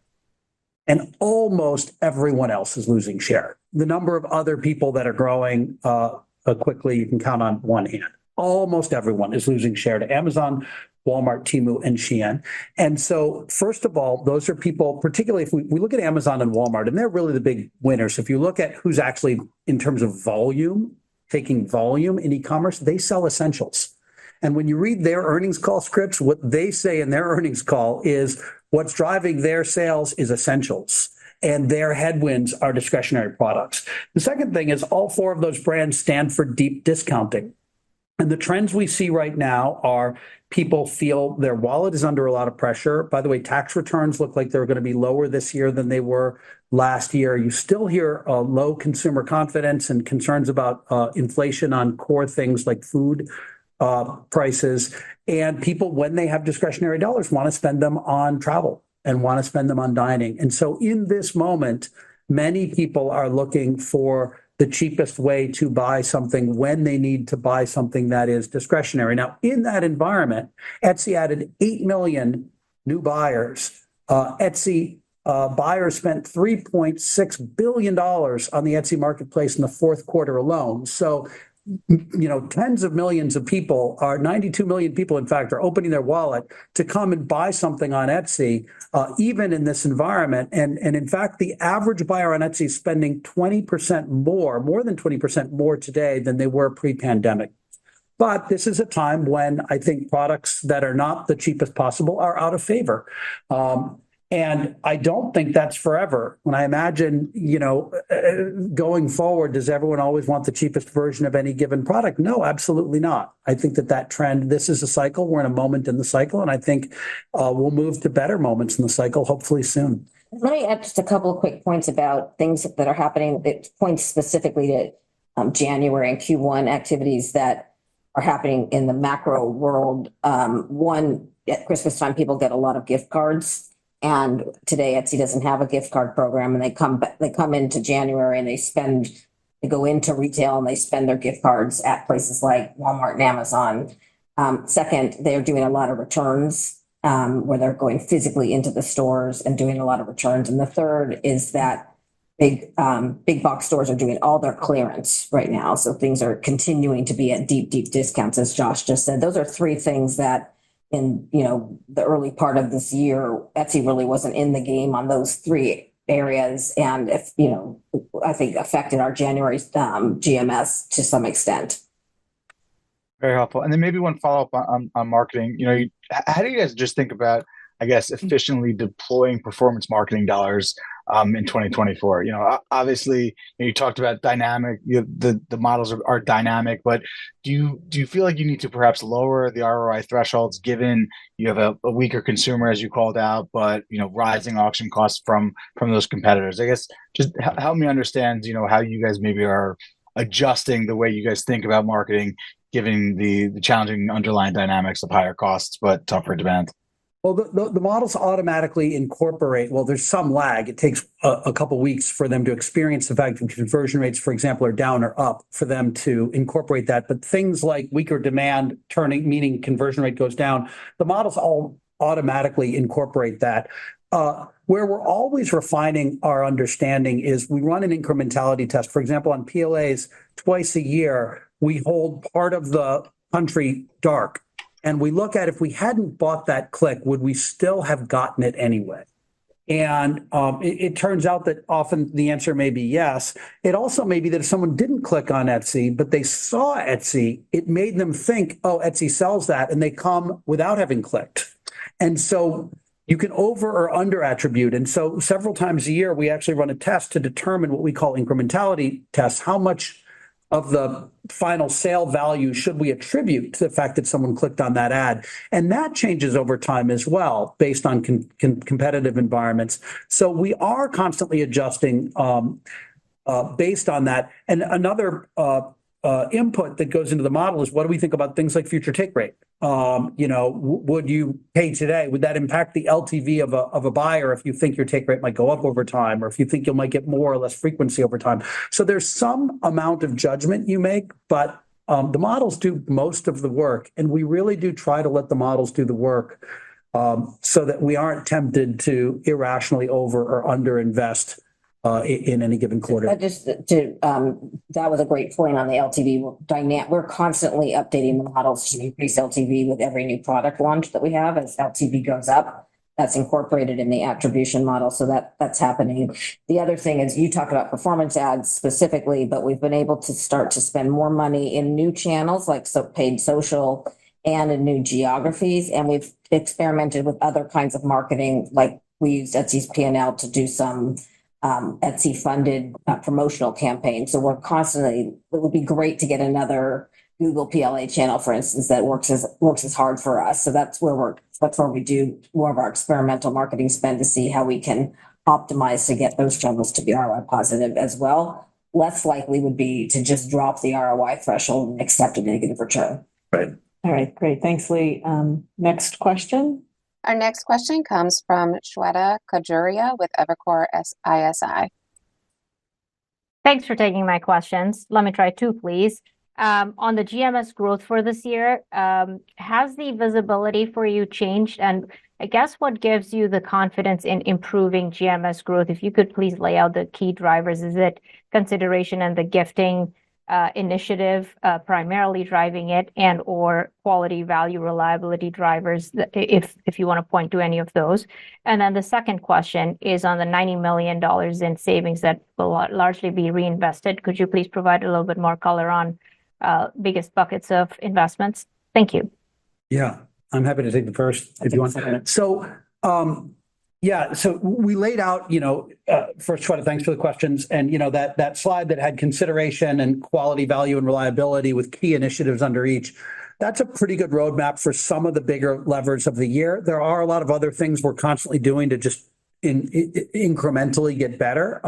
And almost everyone else is losing share. The number of other people that are growing quickly, you can count on one hand. Almost everyone is losing share to Amazon, Walmart, Temu, and Shein. And so, first of all, those are people, particularly if we look at Amazon and Walmart, and they're really the big winners. If you look at who's actually, in terms of volume, taking volume in e-commerce, they sell essentials. And when you read their earnings call scripts, what they say in their earnings call is what's driving their sales is essentials, and their headwinds are discretionary products. The second thing is all four of those brands stand for deep discounting. And the trends we see right now are people feel their wallet is under a lot of pressure. By the way, tax returns look like they're going to be lower this year than they were last year. You still hear low consumer confidence and concerns about inflation on core things like food prices. And people, when they have discretionary dollars, want to spend them on travel and want to spend them on dining. And so in this moment, many people are looking for the cheapest way to buy something when they need to buy something that is discretionary. Now, in that environment, Etsy added 8 million new buyers. Etsy buyers spent $3.6 billion on the Etsy marketplace in the fourth quarter alone. So tens of millions of people, 92 million people, in fact, are opening their wallet to come and buy something on Etsy, even in this environment. And in fact, the average buyer on Etsy is spending 20% more than 20% more today than they were pre-pandemic. But this is a time when I think products that are not the cheapest possible are out of favor. And I don't think that's forever. When I imagine, going forward, does everyone always want the cheapest version of any given product? No, absolutely not. I think that trend, this is a cycle. We're in a moment in the cycle, and I think we'll move to better moments in the cycle, hopefully soon. Let me add just a couple of quick points about things that are happening, that points specifically to January and Q1 activities that are happening in the macro world. One, at Christmas time, people get a lot of gift cards. And today, Etsy doesn't have a gift card program, and they come into January and they go into retail and they spend their gift cards at places like Walmart and Amazon. Second, they're doing a lot of returns, where they're going physically into the stores and doing a lot of returns. And the third is that big box stores are doing all their clearance right now. So things are continuing to be at deep discounts, as Josh just said. Those are three things that in the early part of this year, Etsy really wasn't in the game on those three areas, and I think affected our January GMS to some extent. Very helpful. And then maybe one follow up on marketing. How do you guys just think about, I guess, efficiently deploying performance marketing dollars in 2024? Obviously, you talked about dynamic. The models are dynamic, but do you feel like you need to perhaps lower the ROI thresholds, given you have a weaker consumer, as you called out, but rising auction costs from those competitors? I guess just help me understand, how you guys maybe are adjusting the way you guys think about marketing, given the challenging underlying dynamics of higher costs but tougher demand. Well, the models automatically incorporate, there's some lag. It takes a couple weeks for them to experience the fact that conversion rates, for example, are down or up, for them to incorporate that. But things like weaker demand meaning conversion rate goes down, the models all automatically incorporate that. Where we're always refining our understanding is we run an incrementality test. For example, on PLAs, twice a year, we hold part of the country dark. And we look at, if we hadn't bought that click, would we still have gotten it anyway? And it turns out that often the answer may be yes. It also may be that if someone didn't click on Etsy, but they saw Etsy, it made them think, oh, Etsy sells that, and they come without having clicked. And so you can over or under attribute. And so several times a year, we actually run a test to determine what we call incrementality tests. How much of the final sale value should we attribute to the fact that someone clicked on that ad? And that changes over time as well, based on competitive environments. So we are constantly adjusting based on that. And another input that goes into the model is, what do we think about things like future take rate? Would you pay today? Would that impact the LTV of a buyer if you think your take rate might go up over time, or if you think you might get more or less frequency over time? So there's some amount of judgment you make, but the models do most of the work, and we really do try to let the models do the work so that we aren't tempted to irrationally over or under invest in any given quarter. That was a great point on the LTV. We're constantly updating the models to increase LTV with every new product launch that we have. As LTV goes up, that's incorporated in the attribution model. So that's happening. The other thing is, you talk about performance ads specifically, but we've been able to start to spend more money in new channels like paid social and in new geographies. And we've experimented with other kinds of marketing, like we used Etsy's P&L to do some Etsy funded promotional campaign. So we're constantly, it would be great to get another Google PLA channel, for instance, that works as hard for us. So that's where we do more of our experimental marketing spend, to see how we can optimize to get those channels to be ROI positive as well. Less likely would be to just drop the ROI threshold and accept a negative return. Right. All right, great. Thanks, Lee. Next question. Our next question comes from Shweta Khajuria with Evercore ISI. Thanks for taking my questions. Let me try two, please. On the GMS growth for this year, has the visibility for you changed? And I guess what gives you the confidence in improving GMS growth? If you could please lay out the key drivers. Is it consideration and the gifting initiative primarily driving it, and or quality, value, reliability drivers, if you want to point to any of those? And then the second question is on the $90 million in savings that will largely be reinvested. Could you please provide a little bit more color on biggest buckets of investments? Thank you. Yeah, I'm happy to take the first if you want. So, so we laid out, first, Shweta, thanks for the questions. And, that slide that had consideration and quality, value, and reliability with key initiatives under each, that's a pretty good roadmap for some of the bigger levers of the year. There are a lot of other things we're constantly doing to just incrementally get better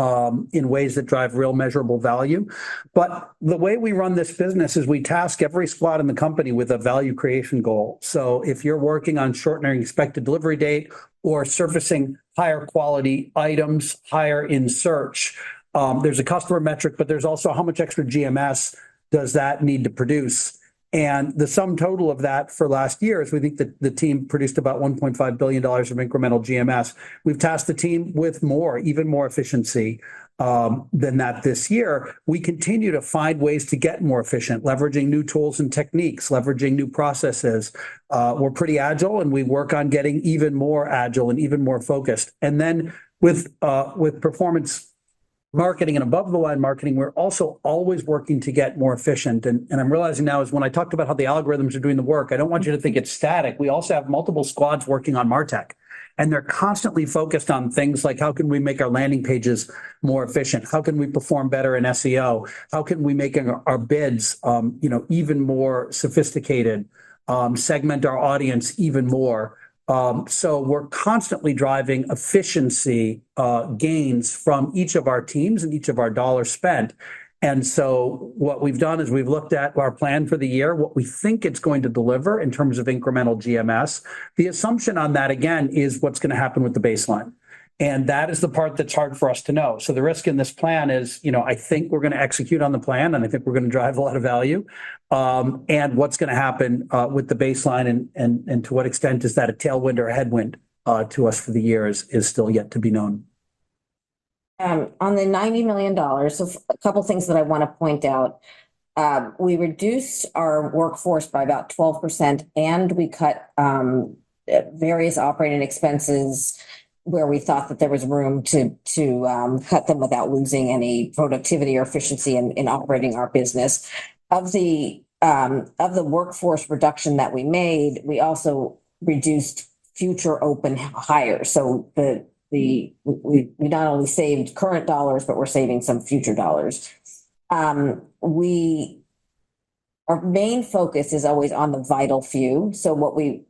in ways that drive real measurable value. But the way we run this business is we task every squad in the company with a value creation goal. So if you're working on shortening expected delivery date or surfacing higher quality items higher in search, there's a customer metric, but there's also how much extra GMS does that need to produce. And the sum total of that for last year is we think that the team produced about $1.5 billion of incremental GMS. We've tasked the team with even more efficiency than that this year. We continue to find ways to get more efficient, leveraging new tools and techniques, leveraging new processes. We're pretty agile, and we work on getting even more agile and even more focused. And then with performance marketing and above the line marketing, we're also always working to get more efficient. And I'm realizing now is when I talked about how the algorithms are doing the work, I don't want you to think it's static. We also have multiple squads working on MarTech, and they're constantly focused on things like how can we make our landing pages more efficient? How can we perform better in SEO? How can we make our bids, even more sophisticated, segment our audience even more? So we're constantly driving efficiency gains from each of our teams and each of our dollars spent. And so what we've done is we've looked at our plan for the year, what we think it's going to deliver in terms of incremental GMS. The assumption on that, again, is what's going to happen with the baseline. And that is the part that's hard for us to know. So the risk in this plan is, I think we're going to execute on the plan, and I think we're going to drive a lot of value. And what's going to happen with the baseline and to what extent is that a tailwind or a headwind to us for the year is still yet to be known. On the $90 million, so a couple things that I want to point out. We reduced our workforce by about 12%, and we cut various operating expenses where we thought that there was room to cut them without losing any productivity or efficiency in operating our business. Of the workforce reduction that we made, we also reduced future open hires. So we not only saved current dollars, but we're saving some future dollars. Our main focus is always on the vital few. So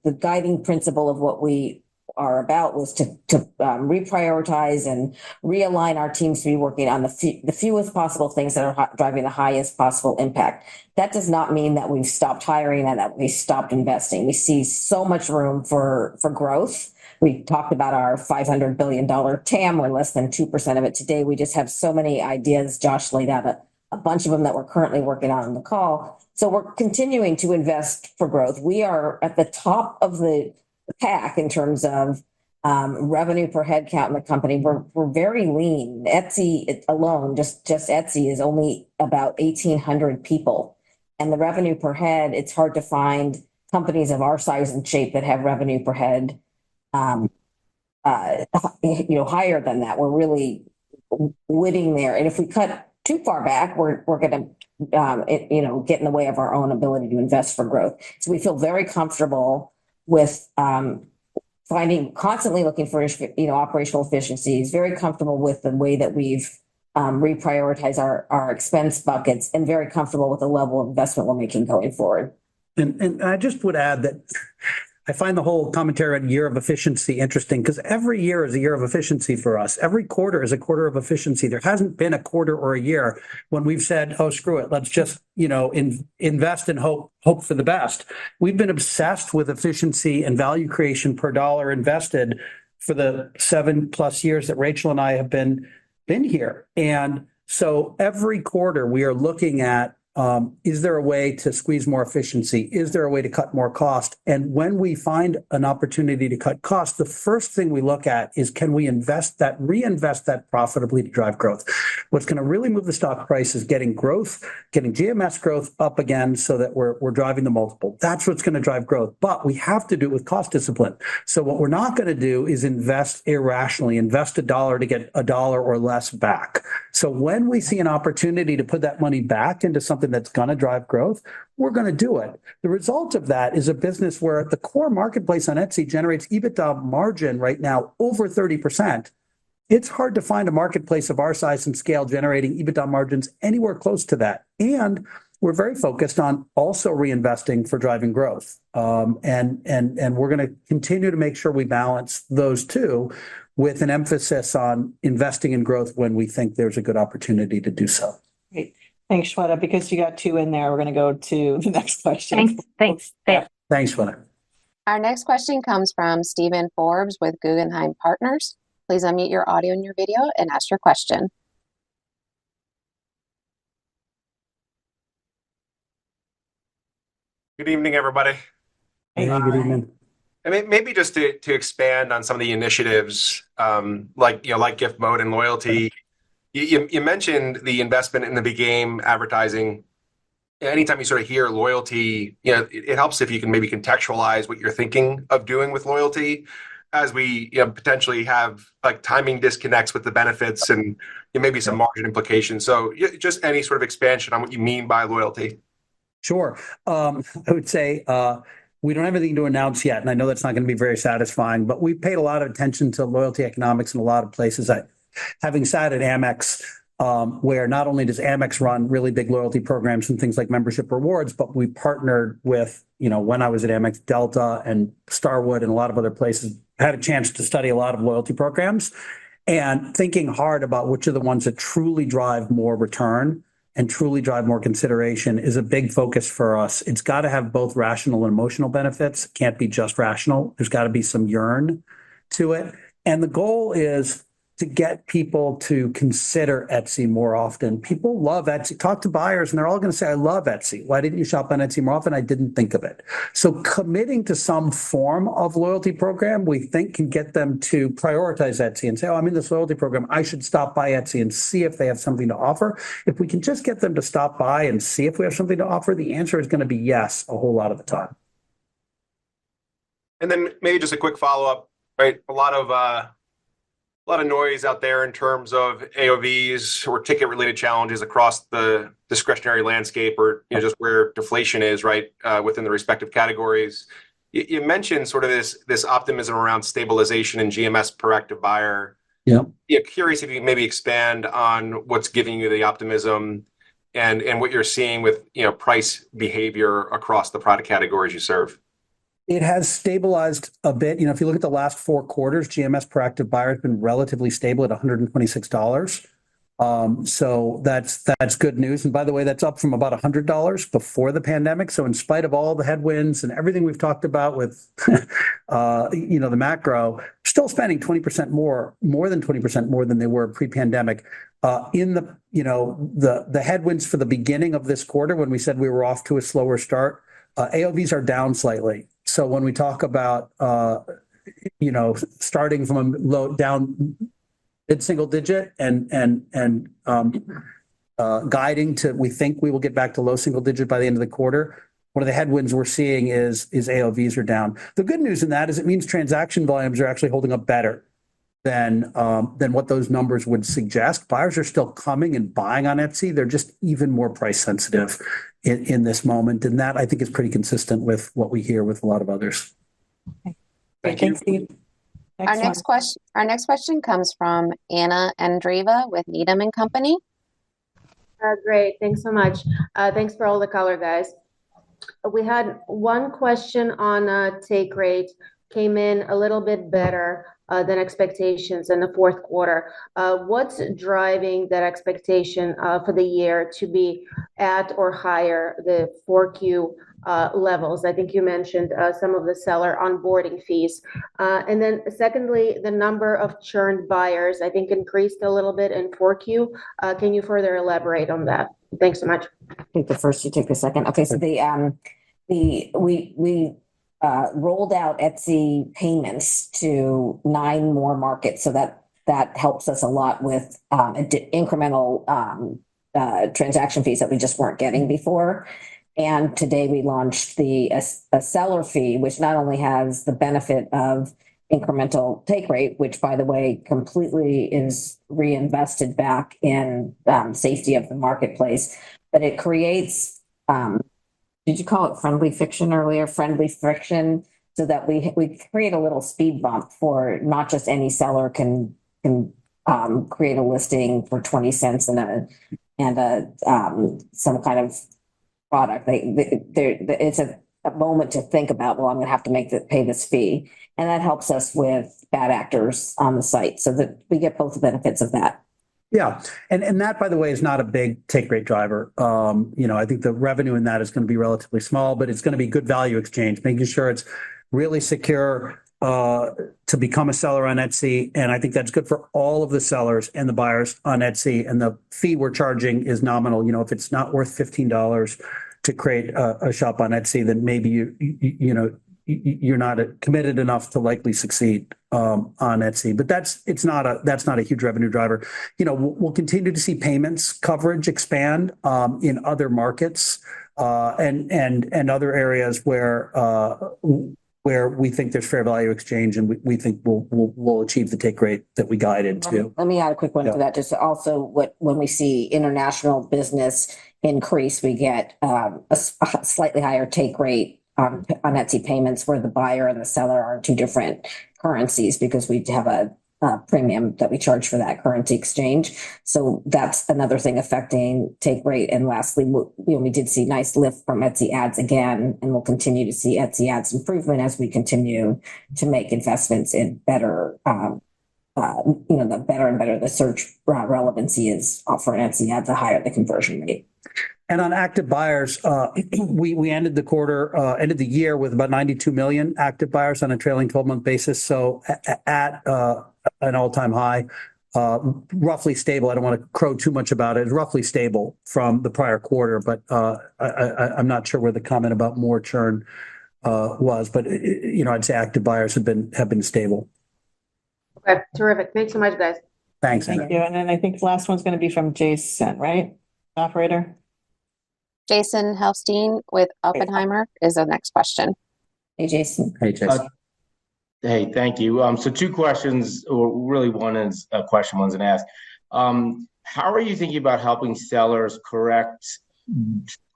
the guiding principle of what we are about was to reprioritize and realign our teams to be working on the fewest possible things that are driving the highest possible impact. That does not mean that we've stopped hiring and that we stopped investing. We see so much room for growth. We talked about our $500 billion TAM. We're less than 2% of it today. We just have so many ideas. Josh laid out a bunch of them that we're currently working on the call. So we're continuing to invest for growth. We are at the top of the pack in terms of revenue per head count in the company. We're very lean. Etsy alone, just Etsy, is only about 1,800 people. And the revenue per head, it's hard to find companies of our size and shape that have revenue per head higher than that. We're really winning there. And if we cut too far back, we're going to get in the way of our own ability to invest for growth. So we feel very comfortable with constantly looking for operational efficiencies, very comfortable with the way that we've reprioritized our expense buckets, and very comfortable with the level of investment we're making going forward. And I just would add that I find the whole commentary on year of efficiency interesting because every year is a year of efficiency for us. Every quarter is a quarter of efficiency. There hasn't been a quarter or a year when we've said, oh, screw it, let's just, invest and hope for the best. We've been obsessed with efficiency and value creation per dollar invested for the 7+ years that Rachel and I have been here. And so every quarter we are looking at is there a way to squeeze more efficiency? Is there a way to cut more cost? And when we find an opportunity to cut costs, the first thing we look at is, can we reinvest that profitably to drive growth? What's going to really move the stock price is getting growth, getting GMS growth up again so that we're driving the multiple. That's what's going to drive growth. But we have to do it with cost discipline. So what we're not going to do is invest irrationally, invest $1 to get $1 or less back. So when we see an opportunity to put that money back into something that's going to drive growth, we're going to do it. The result of that is a business where the core marketplace on Etsy generates EBITDA margin right now over 30%. It's hard to find a marketplace of our size and scale generating EBITDA margins anywhere close to that. And we're very focused on also reinvesting for driving growth. And we're going to continue to make sure we balance those two with an emphasis on investing in growth when we think there's a good opportunity to do so. Great. Thanks, Shweta. Because you got two in there, we're going to go to the next question. Thanks. Thanks, Shweta. Our next question comes from Stephen Forbes with Guggenheim Partners. Please unmute your audio and your video and ask your question. Good evening, everybody. Hey, good evening. And maybe just to expand on some of the initiatives, like gift mode and loyalty. You mentioned the investment in the big game advertising. Anytime you sort of hear loyalty, it helps if you can maybe contextualize what you're thinking of doing with loyalty, as we potentially have like timing disconnects with the benefits and maybe some margin implications. So just any sort of expansion on what you mean by loyalty. Sure. I would say we don't have anything to announce yet, and I know that's not going to be very satisfying, but we paid a lot of attention to loyalty economics in a lot of places. Having sat at Amex, where not only does Amex run really big loyalty programs and things like membership rewards, but we partnered with, when I was at Amex, Delta and Starwood and a lot of other places, had a chance to study a lot of loyalty programs and thinking hard about which are the ones that truly drive more return and truly drive more consideration is a big focus for us. It's got to have both rational and emotional benefits. It can't be just rational. There's got to be some yearn to it. And the goal is to get people to consider Etsy more often. People love Etsy. Talk to buyers and they're all going to say, I love Etsy. Why didn't you shop on Etsy more often? I didn't think of it. So committing to some form of loyalty program, we think can get them to prioritize Etsy and say, I'm in this loyalty program. I should stop by Etsy and see if they have something to offer. If we can just get them to stop by and see if we have something to offer, the answer is going to be yes a whole lot of the time. And then maybe just a quick follow-up, right? A lot of noise out there in terms of AOVs or ticket-related challenges across the discretionary landscape, or just where deflation is, right, within the respective categories. You mentioned sort of this optimism around stabilization in GMS per active buyer. Yeah. Curious if you can maybe expand on what's giving you the optimism and what you're seeing with price behavior across the product categories you serve. It has stabilized a bit. If you look at the last 4 quarters, GMS per active buyer has been relatively stable at $126. So that's good news. And by the way, that's up from about $100 before the pandemic. So in spite of all the headwinds and everything we've talked about with, the macro, still spending 20% more than 20% more than they were pre-pandemic. In the headwinds for the beginning of this quarter, when we said we were off to a slower start, AOVs are down slightly. So when we talk about, starting from a low down mid-single digit and guiding to, we think we will get back to low single digit by the end of the quarter. One of the headwinds we're seeing is AOVs are down. The good news in that is it means transaction volumes are actually holding up better than what those numbers would suggest. Buyers are still coming and buying on Etsy. They're just even more price sensitive in this moment. And that, I think, is pretty consistent with what we hear with a lot of others. Okay. Thanks, Steve. Our next question comes from Anna Andreeva with Needham & Company. Great. Thanks so much. Thanks for all the color, guys. We had one question on take rate, came in a little bit better than expectations in the fourth quarter. What's driving that expectation for the year to be at or higher the 4Q levels? I think you mentioned some of the seller onboarding fees. And then secondly, the number of churned buyers, I think, increased a little bit in 4Q. Can you further elaborate on that? Thanks so much. Take the first, you take the second. Okay, so we rolled out Etsy payments to 9 more markets, so that helps us a lot with incremental transaction fees that we just weren't getting before. And today we launched a seller fee, which not only has the benefit of incremental take rate, which, by the way, completely is reinvested back in safety of the marketplace, but it creates, did you call it friendly fiction earlier? Friendly friction, so that we create a little speed bump for not just any seller can create a listing for 20 cents and some kind of product. It's a moment to think about, well, I'm going to have to pay this fee. And that helps us with bad actors on the site, so that we get both the benefits of that. Yeah. And that, by the way, is not a big take rate driver. I think the revenue in that is going to be relatively small, but it's going to be good value exchange, making sure it's really secure to become a seller on Etsy. And I think that's good for all of the sellers and the buyers on Etsy. And the fee we're charging is nominal. If it's not worth $15 to create a shop on Etsy, then maybe you're not committed enough to likely succeed on Etsy. But that's not a huge revenue driver. We'll continue to see payments coverage expand in other markets and other areas where we think there's fair value exchange, and we think we'll achieve the take rate that we guided to. Let me add a quick one to that. Just also, when we see international business increase, we get a slightly higher take rate on Etsy payments, where the buyer and the seller are 2 different currencies, because we have a premium that we charge for that currency exchange. So that's another thing affecting take rate. And lastly, we did see nice lift from Etsy ads again, and we'll continue to see Etsy ads improvement as we continue to make investments in better, the better and better the search relevancy is for an Etsy ad, the higher the conversion rate. And on active buyers, we ended the year with about 92 million active buyers on a trailing 12-month basis. So at an all-time high, roughly stable. I don't want to crow too much about it. It's roughly stable from the prior quarter, but I'm not sure where the comment about more churn was. But I'd say active buyers have been stable. Okay, terrific. Thanks so much, guys. Thanks. Thank you. And then I think the last one's going to be from Jason, right? Operator. Jason Helfstein with Oppenheimer is the next question. Hey, Jason. Hey, Jason. Hey, thank you. So 2 questions, or really one is a question, one's an ask. How are you thinking about helping sellers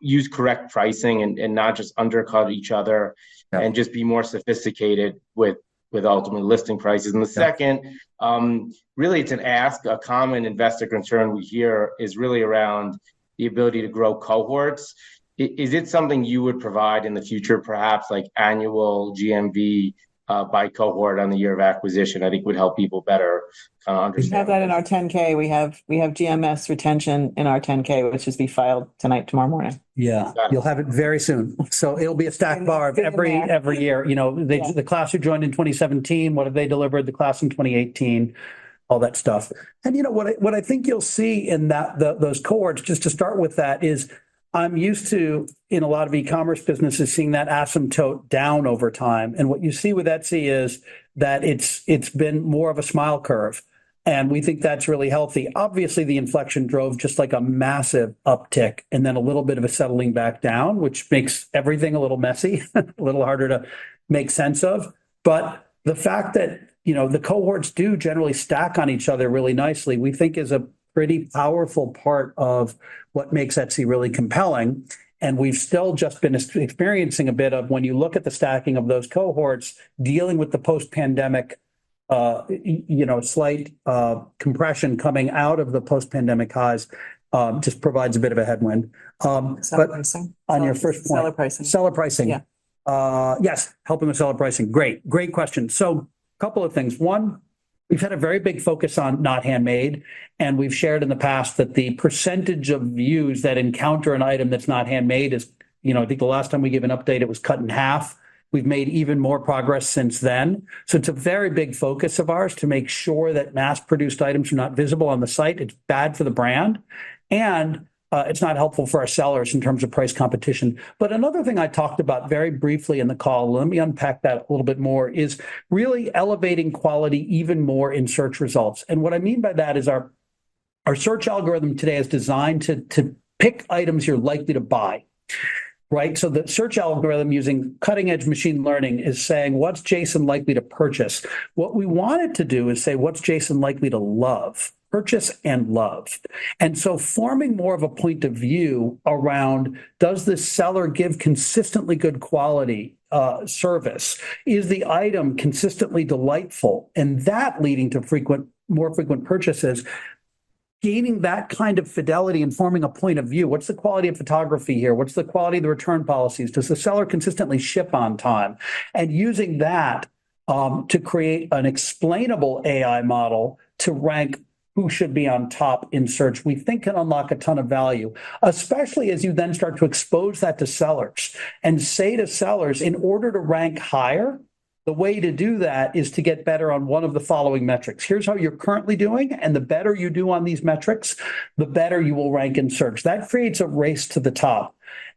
use correct pricing and not just undercut each other, and just be more sophisticated with ultimate listing prices? And the second, really it's an ask. A common investor concern we hear is really around the ability to grow cohorts. Is it something you would provide in the future, perhaps like annual GMV by cohort on the year of acquisition? I think would help people better kind of understand. We have that in our 10K. We have GMS retention in our 10K, which is be filed tomorrow morning. Yeah, you'll have it very soon. So it'll be a stacked bar of every year. The class who joined in 2017, what have they delivered? The class in 2018. All that stuff. And what I think you'll see in those cohorts, just to start with that, is I'm used to, in a lot of e-commerce businesses, seeing that asymptote down over time. And what you see with Etsy is that it's been more of a smile curve. And we think that's really healthy. Obviously, the inflection drove just like a massive uptick and then a little bit of a settling back down, which makes everything a little messy, a little harder to make sense of. But the fact that the cohorts do generally stack on each other really nicely, we think is a pretty powerful part of what makes Etsy really compelling. And we've still just been experiencing a bit of, when you look at the stacking of those cohorts, dealing with the post-pandemic, slight compression coming out of the post-pandemic highs, just provides a bit of a headwind. But pricing. On your first point, seller pricing. Yeah. Yes, helping with seller pricing. Great question. So, couple of things. One, we've had a very big focus on not handmade, and we've shared in the past that the percentage of views that encounter an item that's not handmade is, I think the last time we gave an update, it was cut in half. We've made even more progress since then. So it's a very big focus of ours to make sure that mass-produced items are not visible on the site. It's bad for the brand. And it's not helpful for our sellers in terms of price competition. But another thing I talked about very briefly in the call, let me unpack that a little bit more, is really elevating quality even more in search results. And what I mean by that is our search algorithm today is designed to pick items you're likely to buy. Right. So the search algorithm using cutting edge machine learning is saying, what's Jason likely to purchase? What we want it to do is say, what's Jason likely to love? Purchase and love. And so forming more of a point of view around, does this seller give consistently good quality service? Is the item consistently delightful? And that leading to more frequent purchases. Gaining that kind of fidelity and forming a point of view. What's the quality of photography here? What's the quality of the return policies? Does the seller consistently ship on time? And using that to create an explainable AI model to rank who should be on top in search, we think can unlock a ton of value, especially as you then start to expose that to sellers and say to sellers, in order to rank higher, the way to do that is to get better on one of the following metrics. Here's how you're currently doing, and the better you do on these metrics, the better you will rank in search. That creates a race to the top.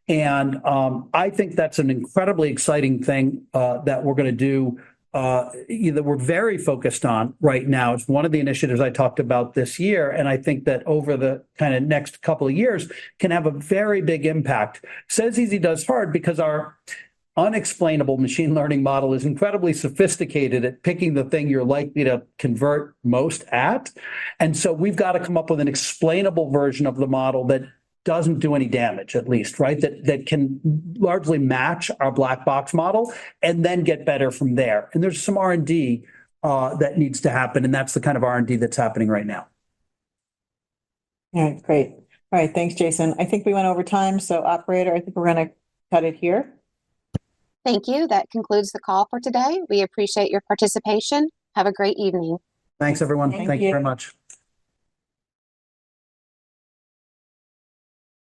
And I think that's an incredibly exciting thing that we're going to do, that we're very focused on right now. It's one of the initiatives I talked about this year, and I think that over the kind of next couple of years can have a very big impact. Says easy, does hard, because our unexplainable machine learning model is incredibly sophisticated at picking the thing you're likely to convert most at. And so we've got to come up with an explainable version of the model that doesn't do any damage, at least, right? That can largely match our black box model and then get better from there. And there's some R&D that needs to happen, and that's the kind of R&D that's happening right now. All right, great. All right, thanks, Jason. I think we went over time, so operator, I think we're going to cut it here. Thank you. That concludes the call for today. We appreciate your participation. Have a great evening. Thanks, everyone. Thank you very much.